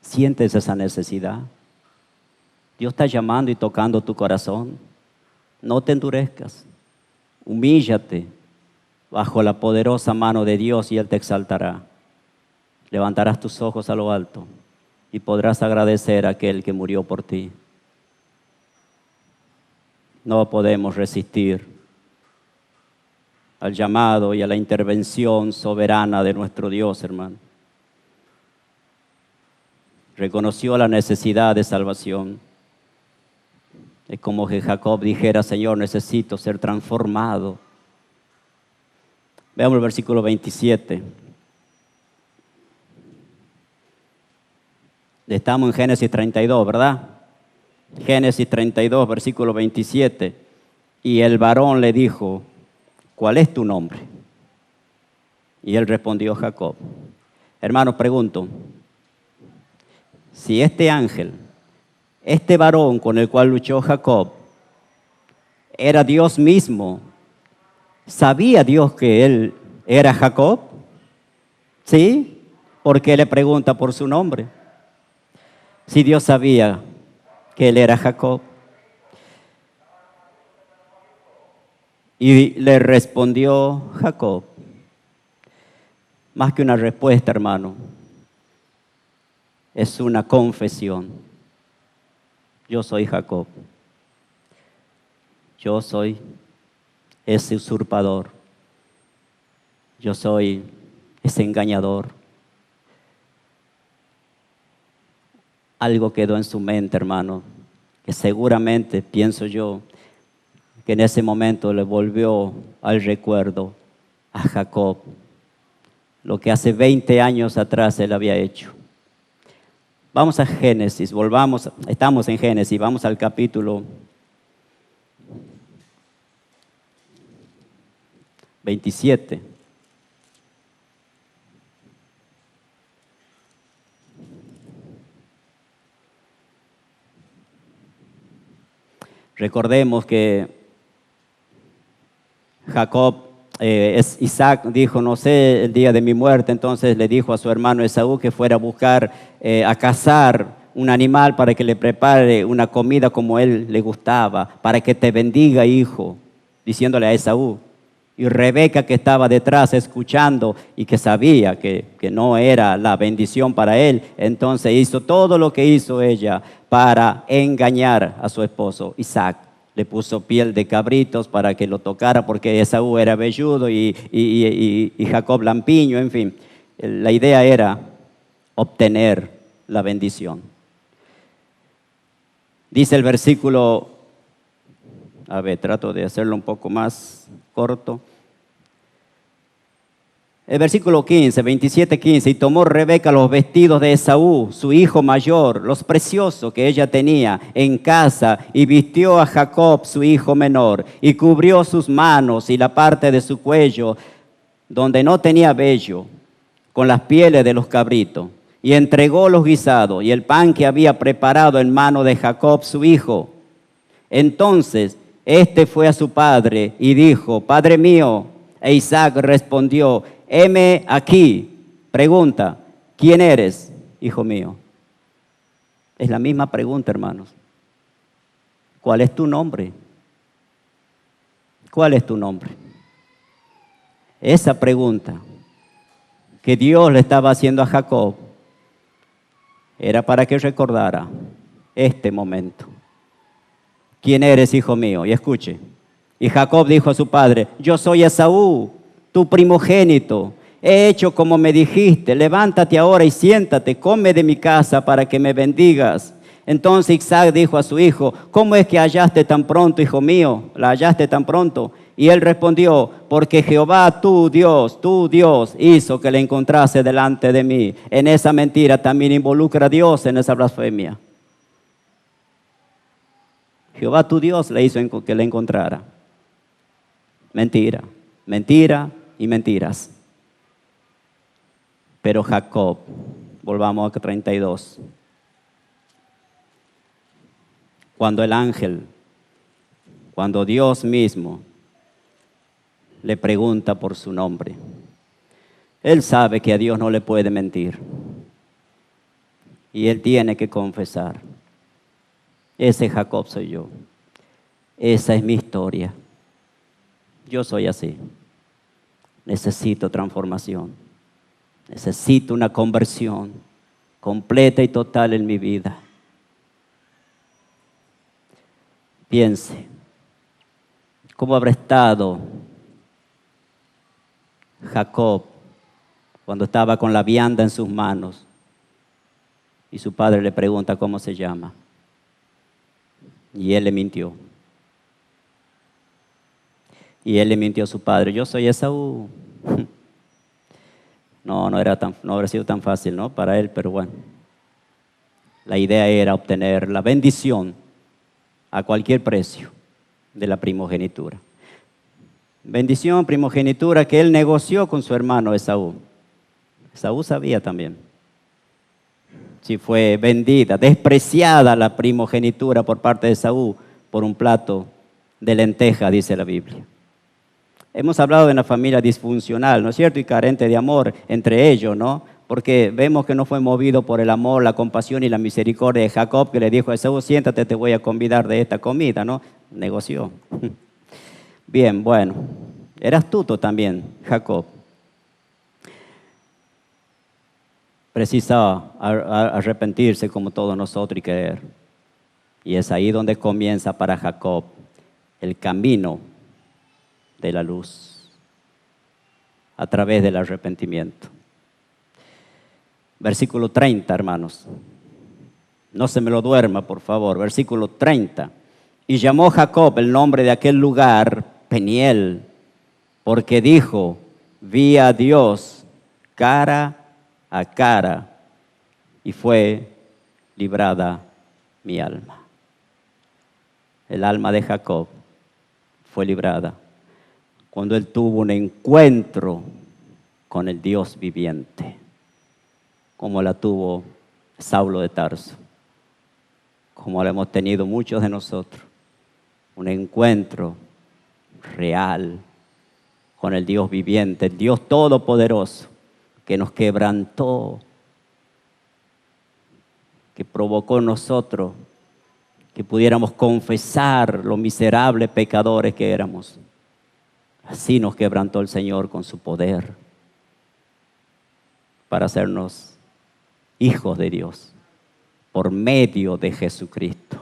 [SPEAKER 1] ¿sientes esa necesidad? Dios está llamando y tocando tu corazón. No te endurezcas, humíllate bajo la poderosa mano de Dios y Él te exaltará. levantarás tus ojos a lo alto y podrás agradecer a aquel que murió por ti. No podemos resistir al llamado y a la intervención soberana de nuestro Dios, hermano. Reconoció la necesidad de salvación. Es como que Jacob dijera: Señor, necesito ser transformado. Veamos el versículo 27. Estamos en Génesis 32, ¿verdad? Génesis 32, versículo 27. Y el varón le dijo: ¿cuál es tu nombre? Y él respondió: Jacob. Hermanos, pregunto, si este ángel, este varón con el cual luchó Jacob, era Dios mismo, ¿sabía Dios que él era Jacob? ¿Sí? ¿Por qué le pregunta por su nombre? Si Dios sabía que él era Jacob. Y le respondió Jacob. Más que una respuesta, hermano, es una confesión. Yo soy Jacob. Yo soy ese usurpador. Yo soy ese engañador. Algo quedó en su mente, hermano, que seguramente, pienso yo, que en ese momento le volvió al recuerdo a Jacob lo que hace 20 años atrás él había hecho. Vamos a Génesis, estamos en Génesis, vamos al capítulo 27. Recordemos que Jacob, Isaac dijo: no sé el día de mi muerte. Entonces le dijo a su hermano Esaú que fuera a buscar, a cazar un animal para que le prepare una comida como él le gustaba, para que te bendiga, hijo, diciéndole a Esaú. Y Rebeca, que estaba detrás escuchando y que sabía que no era la bendición para él, entonces hizo todo lo que hizo ella para engañar a su esposo Isaac. Le puso piel de cabritos para que lo tocara, porque Esaú era velludo y Jacob lampiño, en fin. La idea era obtener la bendición. Dice el versículo, trato de hacerlo un poco más corto. El versículo 15, 27:15, y tomó Rebeca los vestidos de Esaú, su hijo mayor, los preciosos que ella tenía en casa, y vistió a Jacob, su hijo menor, y cubrió sus manos y la parte de su cuello, donde no tenía vello, con las pieles de los cabritos, y entregó los guisados y el pan que había preparado en mano de Jacob, su hijo. Entonces este fue a su padre y dijo: Padre mío. E Isaac respondió: heme aquí. Pregunta: ¿quién eres, hijo mío? Es la misma pregunta, hermanos. ¿Cuál es tu nombre? ¿Cuál es tu nombre? Esa pregunta que Dios le estaba haciendo a Jacob era para que recordara este momento. ¿Quién eres, hijo mío? Y escuche. Y Jacob dijo a su padre: yo soy Esaú, tu primogénito. He hecho como me dijiste. Levántate ahora y siéntate, come de mi casa para que me bendigas. Entonces Isaac dijo a su hijo: ¿cómo es que hallaste tan pronto, hijo mío? ¿La hallaste tan pronto? Y él respondió: porque Jehová tu Dios hizo que le encontrase delante de mí. En esa mentira también involucra a Dios, en esa blasfemia. Jehová tu Dios le hizo que le encontrara. Mentira, mentira y mentiras. Pero Jacob, volvamos a 32. Cuando el ángel, cuando Dios mismo le pregunta por su nombre, él sabe que a Dios no le puede mentir. Y él tiene que confesar: ese Jacob soy yo. Esa es mi historia. Yo soy así. Necesito transformación. Necesito una conversión completa y total en mi vida. Piense, ¿cómo habrá estado Jacob cuando estaba con la vianda en sus manos y su padre le pregunta cómo se llama? Y él le mintió. Y él le mintió a su padre: yo soy Esaú. No habría sido tan fácil, ¿no?, para él, pero bueno. La idea era obtener la bendición a cualquier precio de la primogenitura. Bendición, primogenitura que él negoció con su hermano Esaú. Esaú sabía también. Si fue vendida, despreciada la primogenitura por parte de Esaú por un plato de lenteja, dice la Biblia. Hemos hablado de una familia disfuncional, ¿no es cierto?, y carente de amor entre ellos, ¿no? Porque vemos que no fue movido por el amor, la compasión y la misericordia de Jacob, que le dijo a Esaú: siéntate, te voy a convidar de esta comida, ¿no? Negoció. Bien, bueno, era astuto también Jacob. Precisaba arrepentirse como todos nosotros y creer. Y es ahí donde comienza para Jacob el camino de la luz, a través del arrepentimiento. Versículo 30, hermanos. No se me lo duerma, por favor. Versículo 30. Y llamó Jacob el nombre de aquel lugar Peniel, porque dijo: vi a Dios cara a cara, y fue librada mi alma. El alma de Jacob fue librada cuando él tuvo un encuentro con el Dios viviente, como la tuvo Saulo de Tarso, como la hemos tenido muchos de nosotros. Un encuentro real con el Dios viviente, el Dios todopoderoso, que nos quebrantó, que provocó en nosotros que pudiéramos confesar lo miserables pecadores que éramos. Así nos quebrantó el Señor con su poder para hacernos hijos de Dios por medio de Jesucristo.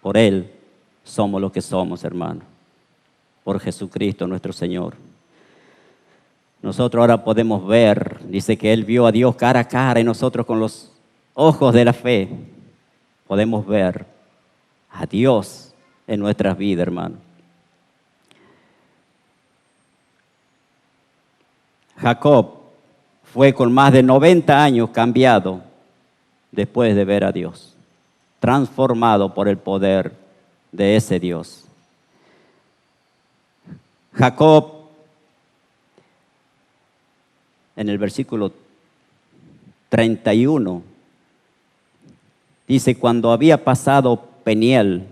[SPEAKER 1] Por Él somos lo que somos, hermano. Por Jesucristo nuestro Señor. Nosotros ahora podemos ver, dice que Él vio a Dios cara a cara, y nosotros con los ojos de la fe podemos ver a Dios en nuestras vidas, hermano. Jacob fue con más de 90 años cambiado después de ver a Dios, transformado por el poder de ese Dios. Jacob, en el versículo 31, dice: cuando había pasado Peniel,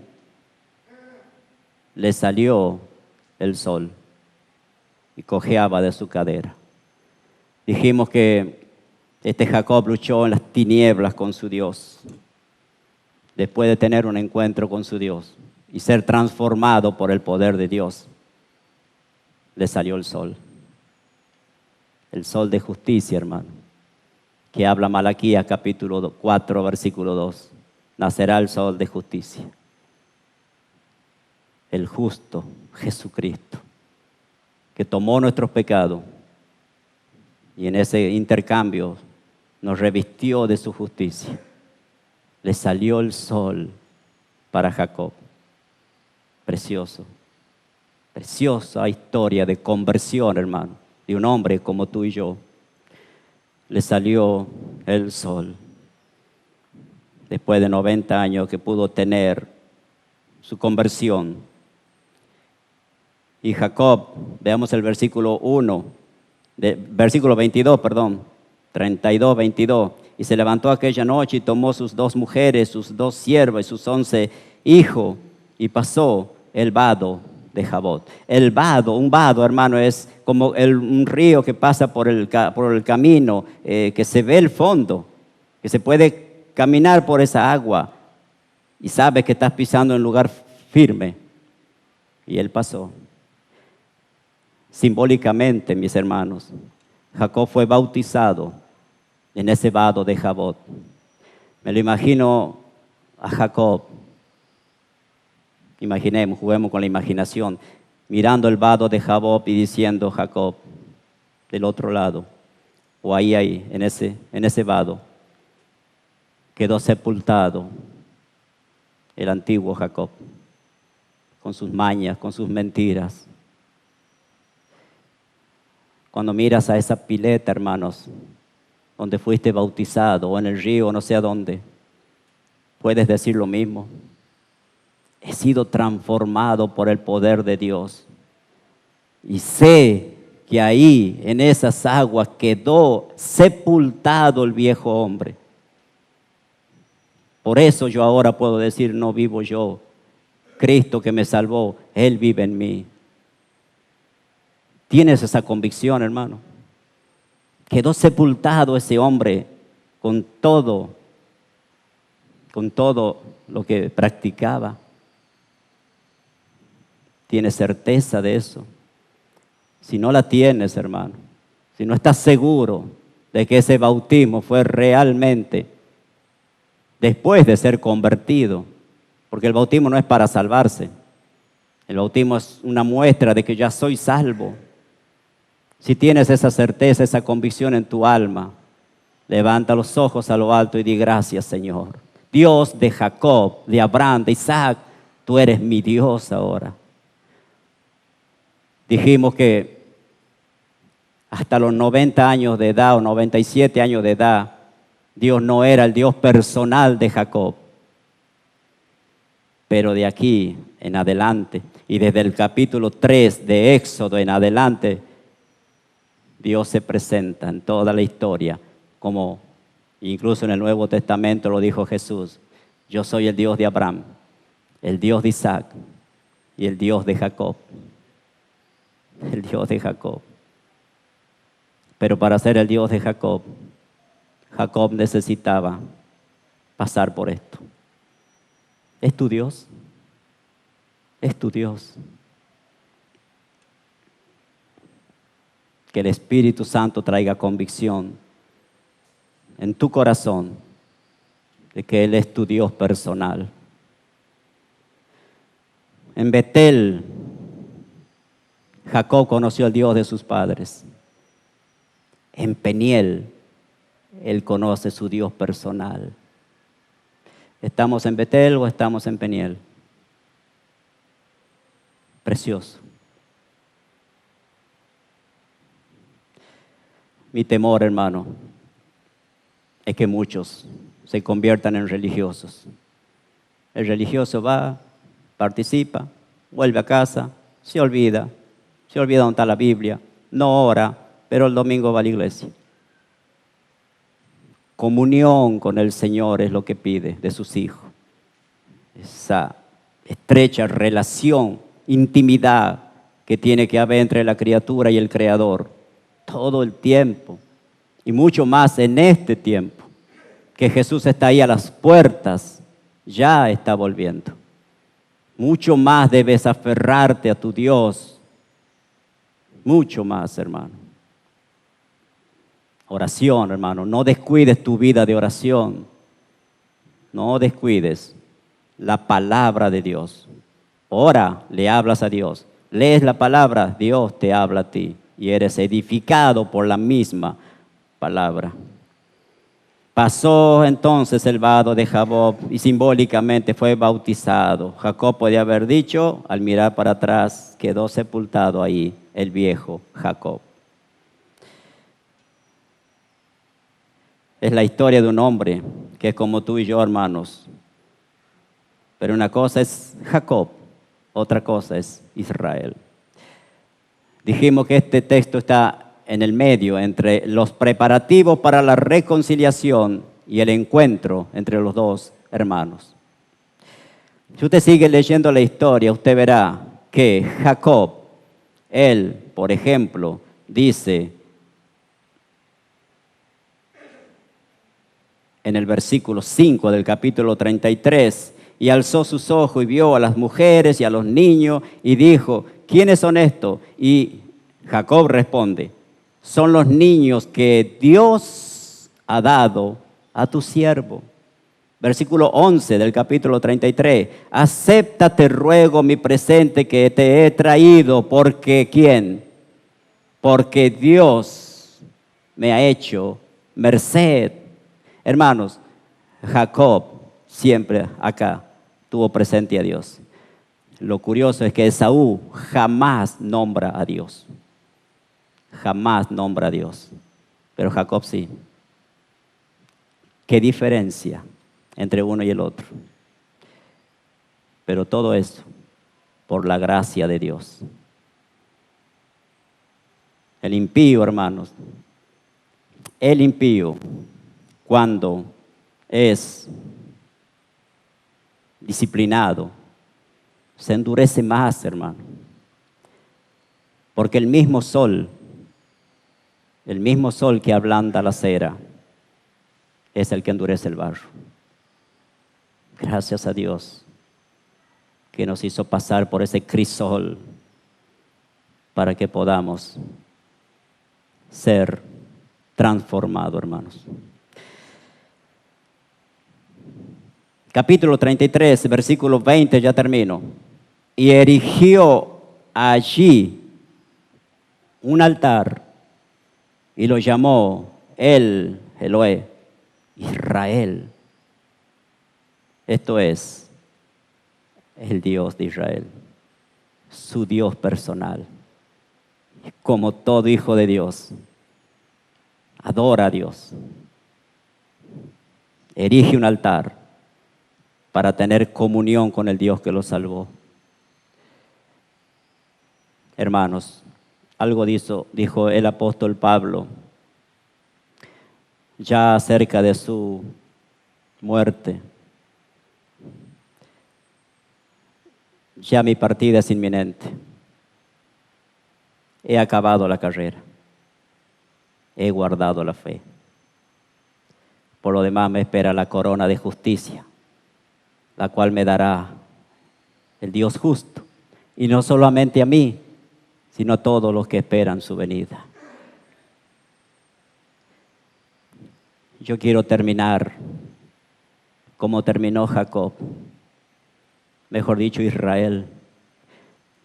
[SPEAKER 1] le salió el sol y cojeaba de su cadera. Dijimos que este Jacob luchó en las tinieblas con su Dios. Después de tener un encuentro con su Dios y ser transformado por el poder de Dios, le salió el sol. El sol de justicia, hermano, que habla Malaquías capítulo 4, versículo 2. Nacerá el sol de justicia. El justo Jesucristo, que tomó nuestros pecados y en ese intercambio nos revistió de su justicia. Le salió el sol para Jacob. Precioso. Preciosa historia de conversión, hermano, de un hombre como tú y yo. Le salió el sol después de 90 años que pudo tener su conversión. Y Jacob, veamos el versículo 22, 32, 22. Y se levantó aquella noche y tomó sus 2 mujeres, sus 2 siervas y sus 11 hijos, y pasó el vado de Jabot. Un vado, hermano, es como un río que pasa por el camino, que se ve el fondo, que se puede caminar por esa agua y sabes que estás pisando en un lugar firme. Y él pasó. Simbólicamente, mis hermanos, Jacob fue bautizado en ese vado de Jabot. Me lo imagino a Jacob. Imaginemos, juguemos con la imaginación, mirando el vado de Jabot y diciendo: Jacob, del otro lado, o ahí, en ese vado, quedó sepultado el antiguo Jacob, con sus mañas, con sus mentiras. Cuando miras a esa pileta, hermanos, donde fuiste bautizado, o en el río, no sé a dónde, puedes decir lo mismo. He sido transformado por el poder de Dios. Y sé que ahí, en esas aguas, quedó sepultado el viejo hombre. Por eso yo ahora puedo decir: no vivo yo. Cristo que me salvó, Él vive en mí. ¿Tienes esa convicción, hermano? Quedó sepultado ese hombre con todo lo que practicaba. ¿Tienes certeza de eso? Si no la tienes, hermano, si no estás seguro de que ese bautismo fue realmente después de ser convertido, porque el bautismo no es para salvarse, el bautismo es una muestra de que ya soy salvo. Si tienes esa certeza, esa convicción en tu alma, levanta los ojos a lo alto y di: gracias, Señor. Dios de Jacob, de Abraham, de Isaac, tú eres mi Dios ahora. Dijimos que hasta los 90 años de edad o 97 años de edad, Dios no era el Dios personal de Jacob. Pero de aquí en adelante, y desde el capítulo 3 de Éxodo en adelante, Dios se presenta en toda la historia, como incluso en el Nuevo Testamento lo dijo Jesús: yo soy el Dios de Abraham, el Dios de Isaac y el Dios de Jacob. El Dios de Jacob. Pero para ser el Dios de Jacob, Jacob necesitaba pasar por esto. ¿Es tu Dios? ¿Es tu Dios? Que el Espíritu Santo traiga convicción en tu corazón de que Él es tu Dios personal. En Betel, Jacob conoció al Dios de sus padres. En Peniel, él conoce su Dios personal. ¿Estamos en Betel o estamos en Peniel? Precioso. Mi temor, hermano, es que muchos se conviertan en religiosos. El religioso va, participa, vuelve a casa, se olvida dónde está la Biblia, no ora, pero el domingo va a la iglesia. Comunión con el Señor es lo que pide de sus hijos. Esa estrecha relación, intimidad que tiene que haber entre la criatura y el Creador todo el tiempo, y mucho más en este tiempo, que Jesús está ahí a las puertas, ya está volviendo. Mucho más debes aferrarte a tu Dios. Mucho más, hermano. Oración, hermano. No descuides tu vida de oración. No descuides la palabra de Dios. Ora, le hablas a Dios. Lees la palabra, Dios te habla a ti. Y eres edificado por la misma palabra. Pasó entonces el vado de Jacob y simbólicamente fue bautizado. Jacob podía haber dicho, al mirar para atrás, quedó sepultado ahí el viejo Jacob. Es la historia de un hombre que es como tú y yo, hermanos. Pero una cosa es Jacob, otra cosa es Israel. Dijimos que este texto está en el medio entre los preparativos para la reconciliación y el encuentro entre los dos hermanos. Si usted sigue leyendo la historia, usted verá que Jacob, él, por ejemplo, dice en el versículo 5 del capítulo 33, y alzó sus ojos y vio a las mujeres y a los niños y dijo, ¿quiénes son estos? Y Jacob responde, son los niños que Dios ha dado a tu siervo. Versículo 11 del capítulo 33. Acéptate, ruego, mi presente que te he traído, porque ¿quién? Porque Dios me ha hecho merced. Hermanos, Jacob siempre acá tuvo presente a Dios. Lo curioso es que Esaú jamás nombra a Dios. Jamás nombra a Dios. Pero Jacob sí. ¿Qué diferencia entre uno y el otro? Pero todo eso por la gracia de Dios. El impío, hermanos, el impío, cuando es disciplinado, se endurece más, hermano. Porque el mismo sol que ablanda la cera, es el que endurece el barro. Gracias a Dios que nos hizo pasar por ese crisol para que podamos ser transformados, hermanos. Capítulo 33, versículo 20, ya termino. Y erigió allí un altar y lo llamó Eloé, Israel. Esto es el Dios de Israel, su Dios personal. Como todo hijo de Dios, adora a Dios. Erige un altar para tener comunión con el Dios que lo salvó. Hermanos, algo dijo el apóstol Pablo ya acerca de su muerte. Ya mi partida es inminente. He acabado la carrera. He guardado la fe. Por lo demás me espera la corona de justicia, la cual me dará el Dios justo. Y no solamente a mí, sino a todos los que esperan su venida. Yo quiero terminar como terminó Jacob. Mejor dicho, Israel.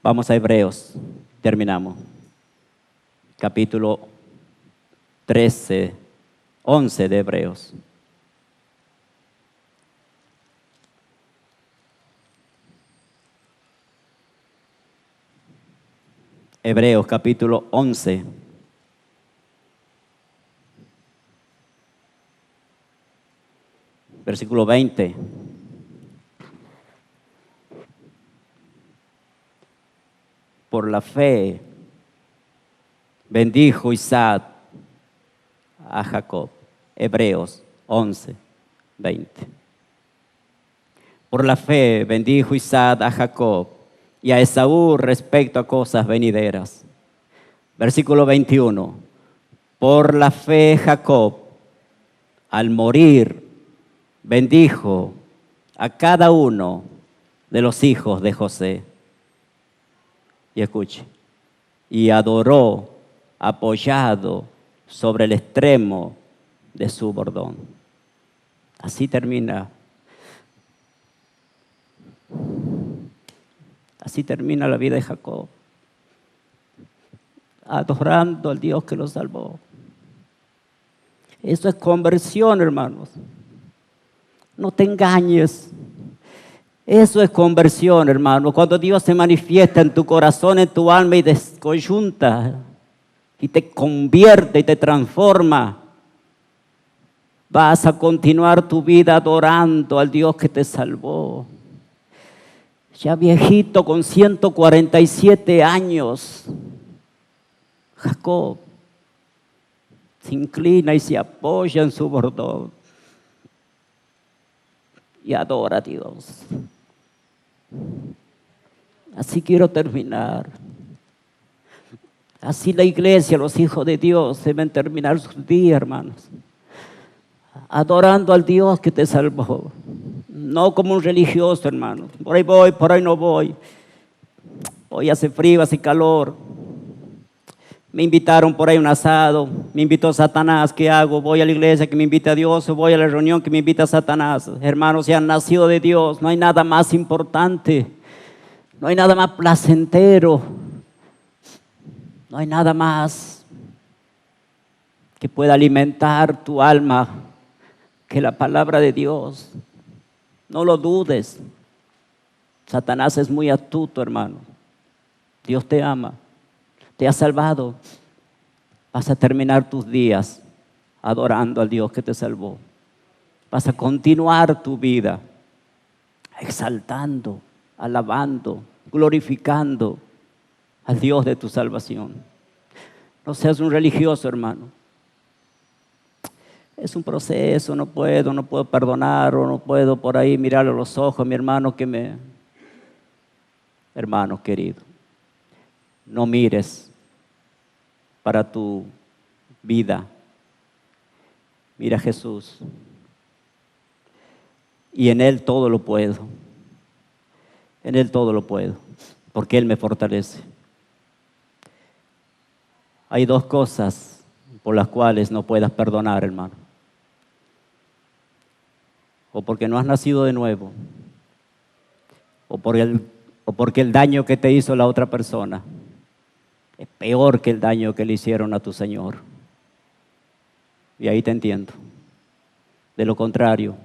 [SPEAKER 1] Vamos a Hebreos, terminamos. Capítulo 13, 11 de Hebreos. Hebreos capítulo 11. Versículo 20. Por la fe bendijo Isaac a Jacob. Hebreos 11, 20. Por la fe bendijo Isaac a Jacob y a Esaú respecto a cosas venideras. Versículo 21. Por la fe Jacob, al morir, bendijo a cada uno de los hijos de José. Y escuche, y adoró apoyado sobre el extremo de su bordón. Así termina la vida de Jacob, adorando al Dios que lo salvó. Eso es conversión, hermanos. No te engañes. Eso es conversión, hermano. Cuando Dios se manifiesta en tu corazón, en tu alma y descoyunta y te convierte y te transforma, vas a continuar tu vida adorando al Dios que te salvó. Ya viejito, con 147 años, Jacob se inclina y se apoya en su bordón y adora a Dios. Así quiero terminar. Así la iglesia, los hijos de Dios deben terminar sus días, hermanos, adorando al Dios que te salvó. No como un religioso, hermano. Por ahí voy, por ahí no voy. Hoy hace frío, hace calor. Me invitaron por ahí a un asado, me invitó Satanás, ¿qué hago? Voy a la iglesia que me invita a Dios o voy a la reunión que me invita a Satanás. Hermanos, si han nacido de Dios, no hay nada más importante, no hay nada más placentero, no hay nada más que pueda alimentar tu alma que la palabra de Dios. No lo dudes. Satanás es muy astuto, hermano. Dios te ama, te ha salvado. Vas a terminar tus días adorando al Dios que te salvó. Vas a continuar tu vida exaltando, alabando, glorificando al Dios de tu salvación. No seas un religioso, hermano. Es un proceso, no puedo perdonar o no puedo por ahí mirarle a los ojos a mi hermano Hermano querido, no mires para tu vida. Mira a Jesús. Y en Él todo lo puedo. En Él todo lo puedo, porque Él me fortalece. Hay dos cosas por las cuales no puedas perdonar, hermano. O porque no has nacido de nuevo, o porque el daño que te hizo la otra persona es peor que el daño que le hicieron a tu Señor. Y ahí te entiendo. De lo contrario,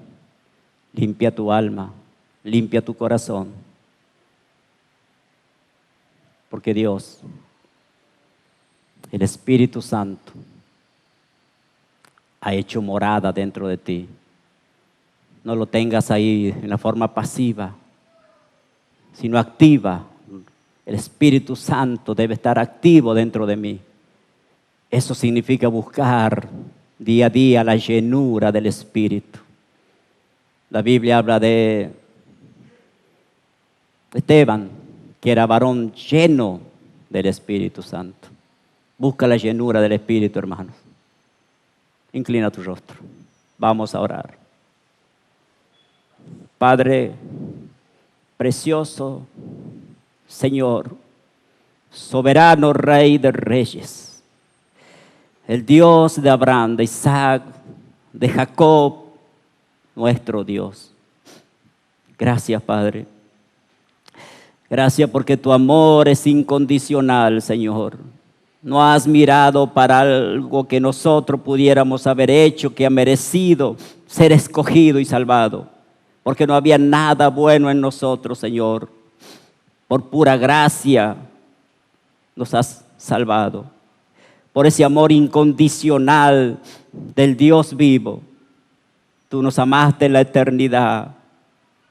[SPEAKER 1] limpia tu alma, limpia tu corazón. Porque Dios, el Espíritu Santo, ha hecho morada dentro de ti. No lo tengas ahí en la forma pasiva, sino activa. El Espíritu Santo debe estar activo dentro de mí. Eso significa buscar día a día la llenura del Espíritu. La Biblia habla de Esteban, que era varón lleno del Espíritu Santo. Busca la llenura del Espíritu, hermanos. Inclina tu rostro. Vamos a orar. Padre precioso, Señor, soberano Rey de Reyes, el Dios de Abraham, de Isaac, de Jacob, nuestro Dios. Gracias, Padre. Gracias porque tu amor es incondicional, Señor. No has mirado para algo que nosotros pudiéramos haber hecho, que ha merecido ser escogido y salvado. Porque no había nada bueno en nosotros, Señor. Por pura gracia nos has salvado. Por ese amor incondicional del Dios vivo. Tú nos amaste en la eternidad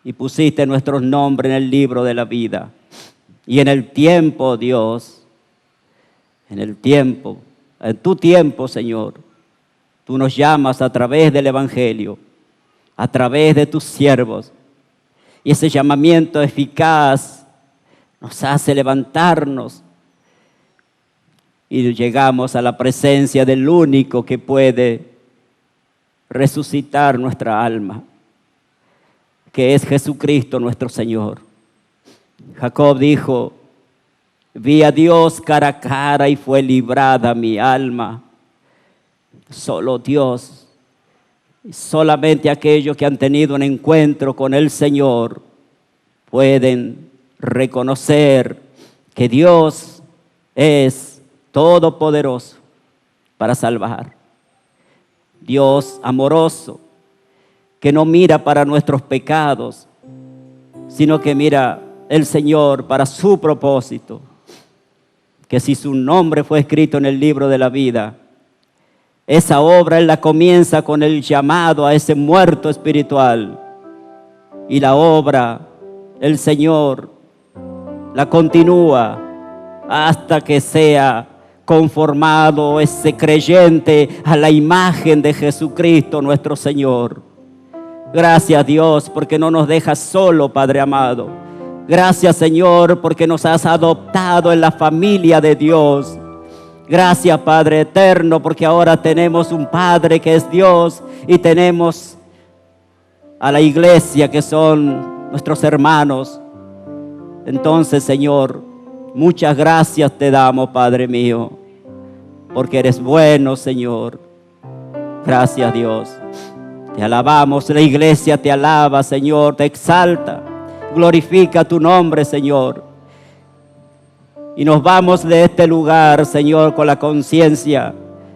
[SPEAKER 1] y pusiste nuestros nombres en el libro de la vida. Y en el tiempo, Dios, en tu tiempo, Señor, tú nos llamas a través del Evangelio, a través de tus siervos. Y ese llamamiento eficaz nos hace levantarnos y llegamos a la presencia del único que puede resucitar nuestra alma, que es Jesucristo nuestro Señor. Jacob dijo: vi a Dios cara a cara y fue librada mi alma. Solo Dios, solamente aquellos que han tenido un encuentro con el Señor pueden reconocer que Dios es todopoderoso para salvar. Dios amoroso, que no mira para nuestros pecados, sino que mira el Señor para su propósito. Que si su nombre fue escrito en el libro de la vida, esa obra Él la comienza con el llamado a ese muerto espiritual. Y la obra, el Señor, la continúa hasta que sea conformado ese creyente a la imagen de Jesucristo nuestro Señor. Gracias, Dios, porque no nos dejas solo, Padre amado. Gracias, Señor, porque nos has adoptado en la familia de Dios. Gracias, Padre eterno, porque ahora tenemos un Padre que es Dios y tenemos a la iglesia que son nuestros hermanos. Entonces, Señor, muchas gracias te damos, Padre mío. porque eres bueno, Señor. Gracias, Dios. Te alabamos, la iglesia te alaba, Señor, te exalta, glorifica tu nombre, Señor. Y nos vamos de este lugar, Señor, con la conciencia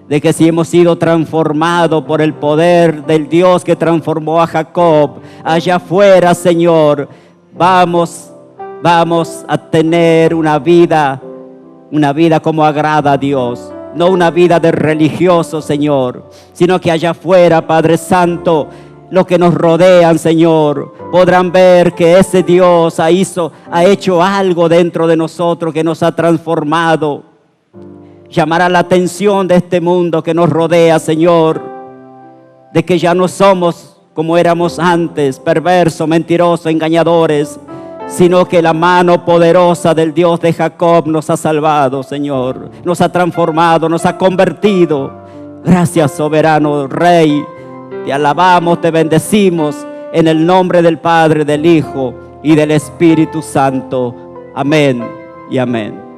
[SPEAKER 1] de que si hemos sido transformados por el poder del Dios que transformó a Jacob, allá afuera, Señor, vamos a tener una vida como agrada a Dios. No una vida de religioso, Señor, sino que allá afuera, Padre Santo, los que nos rodean, Señor, podrán ver que ese Dios ha hecho algo dentro de nosotros que nos ha transformado. Llamará la atención de este mundo que nos rodea, Señor, de que ya no somos como éramos antes, perversos, mentirosos, engañadores, sino que la mano poderosa del Dios de Jacob nos ha salvado, Señor, nos ha transformado, nos ha convertido. Gracias, soberano Rey, te alabamos, te bendecimos en el nombre del Padre, del Hijo y del Espíritu Santo. Amén y amén.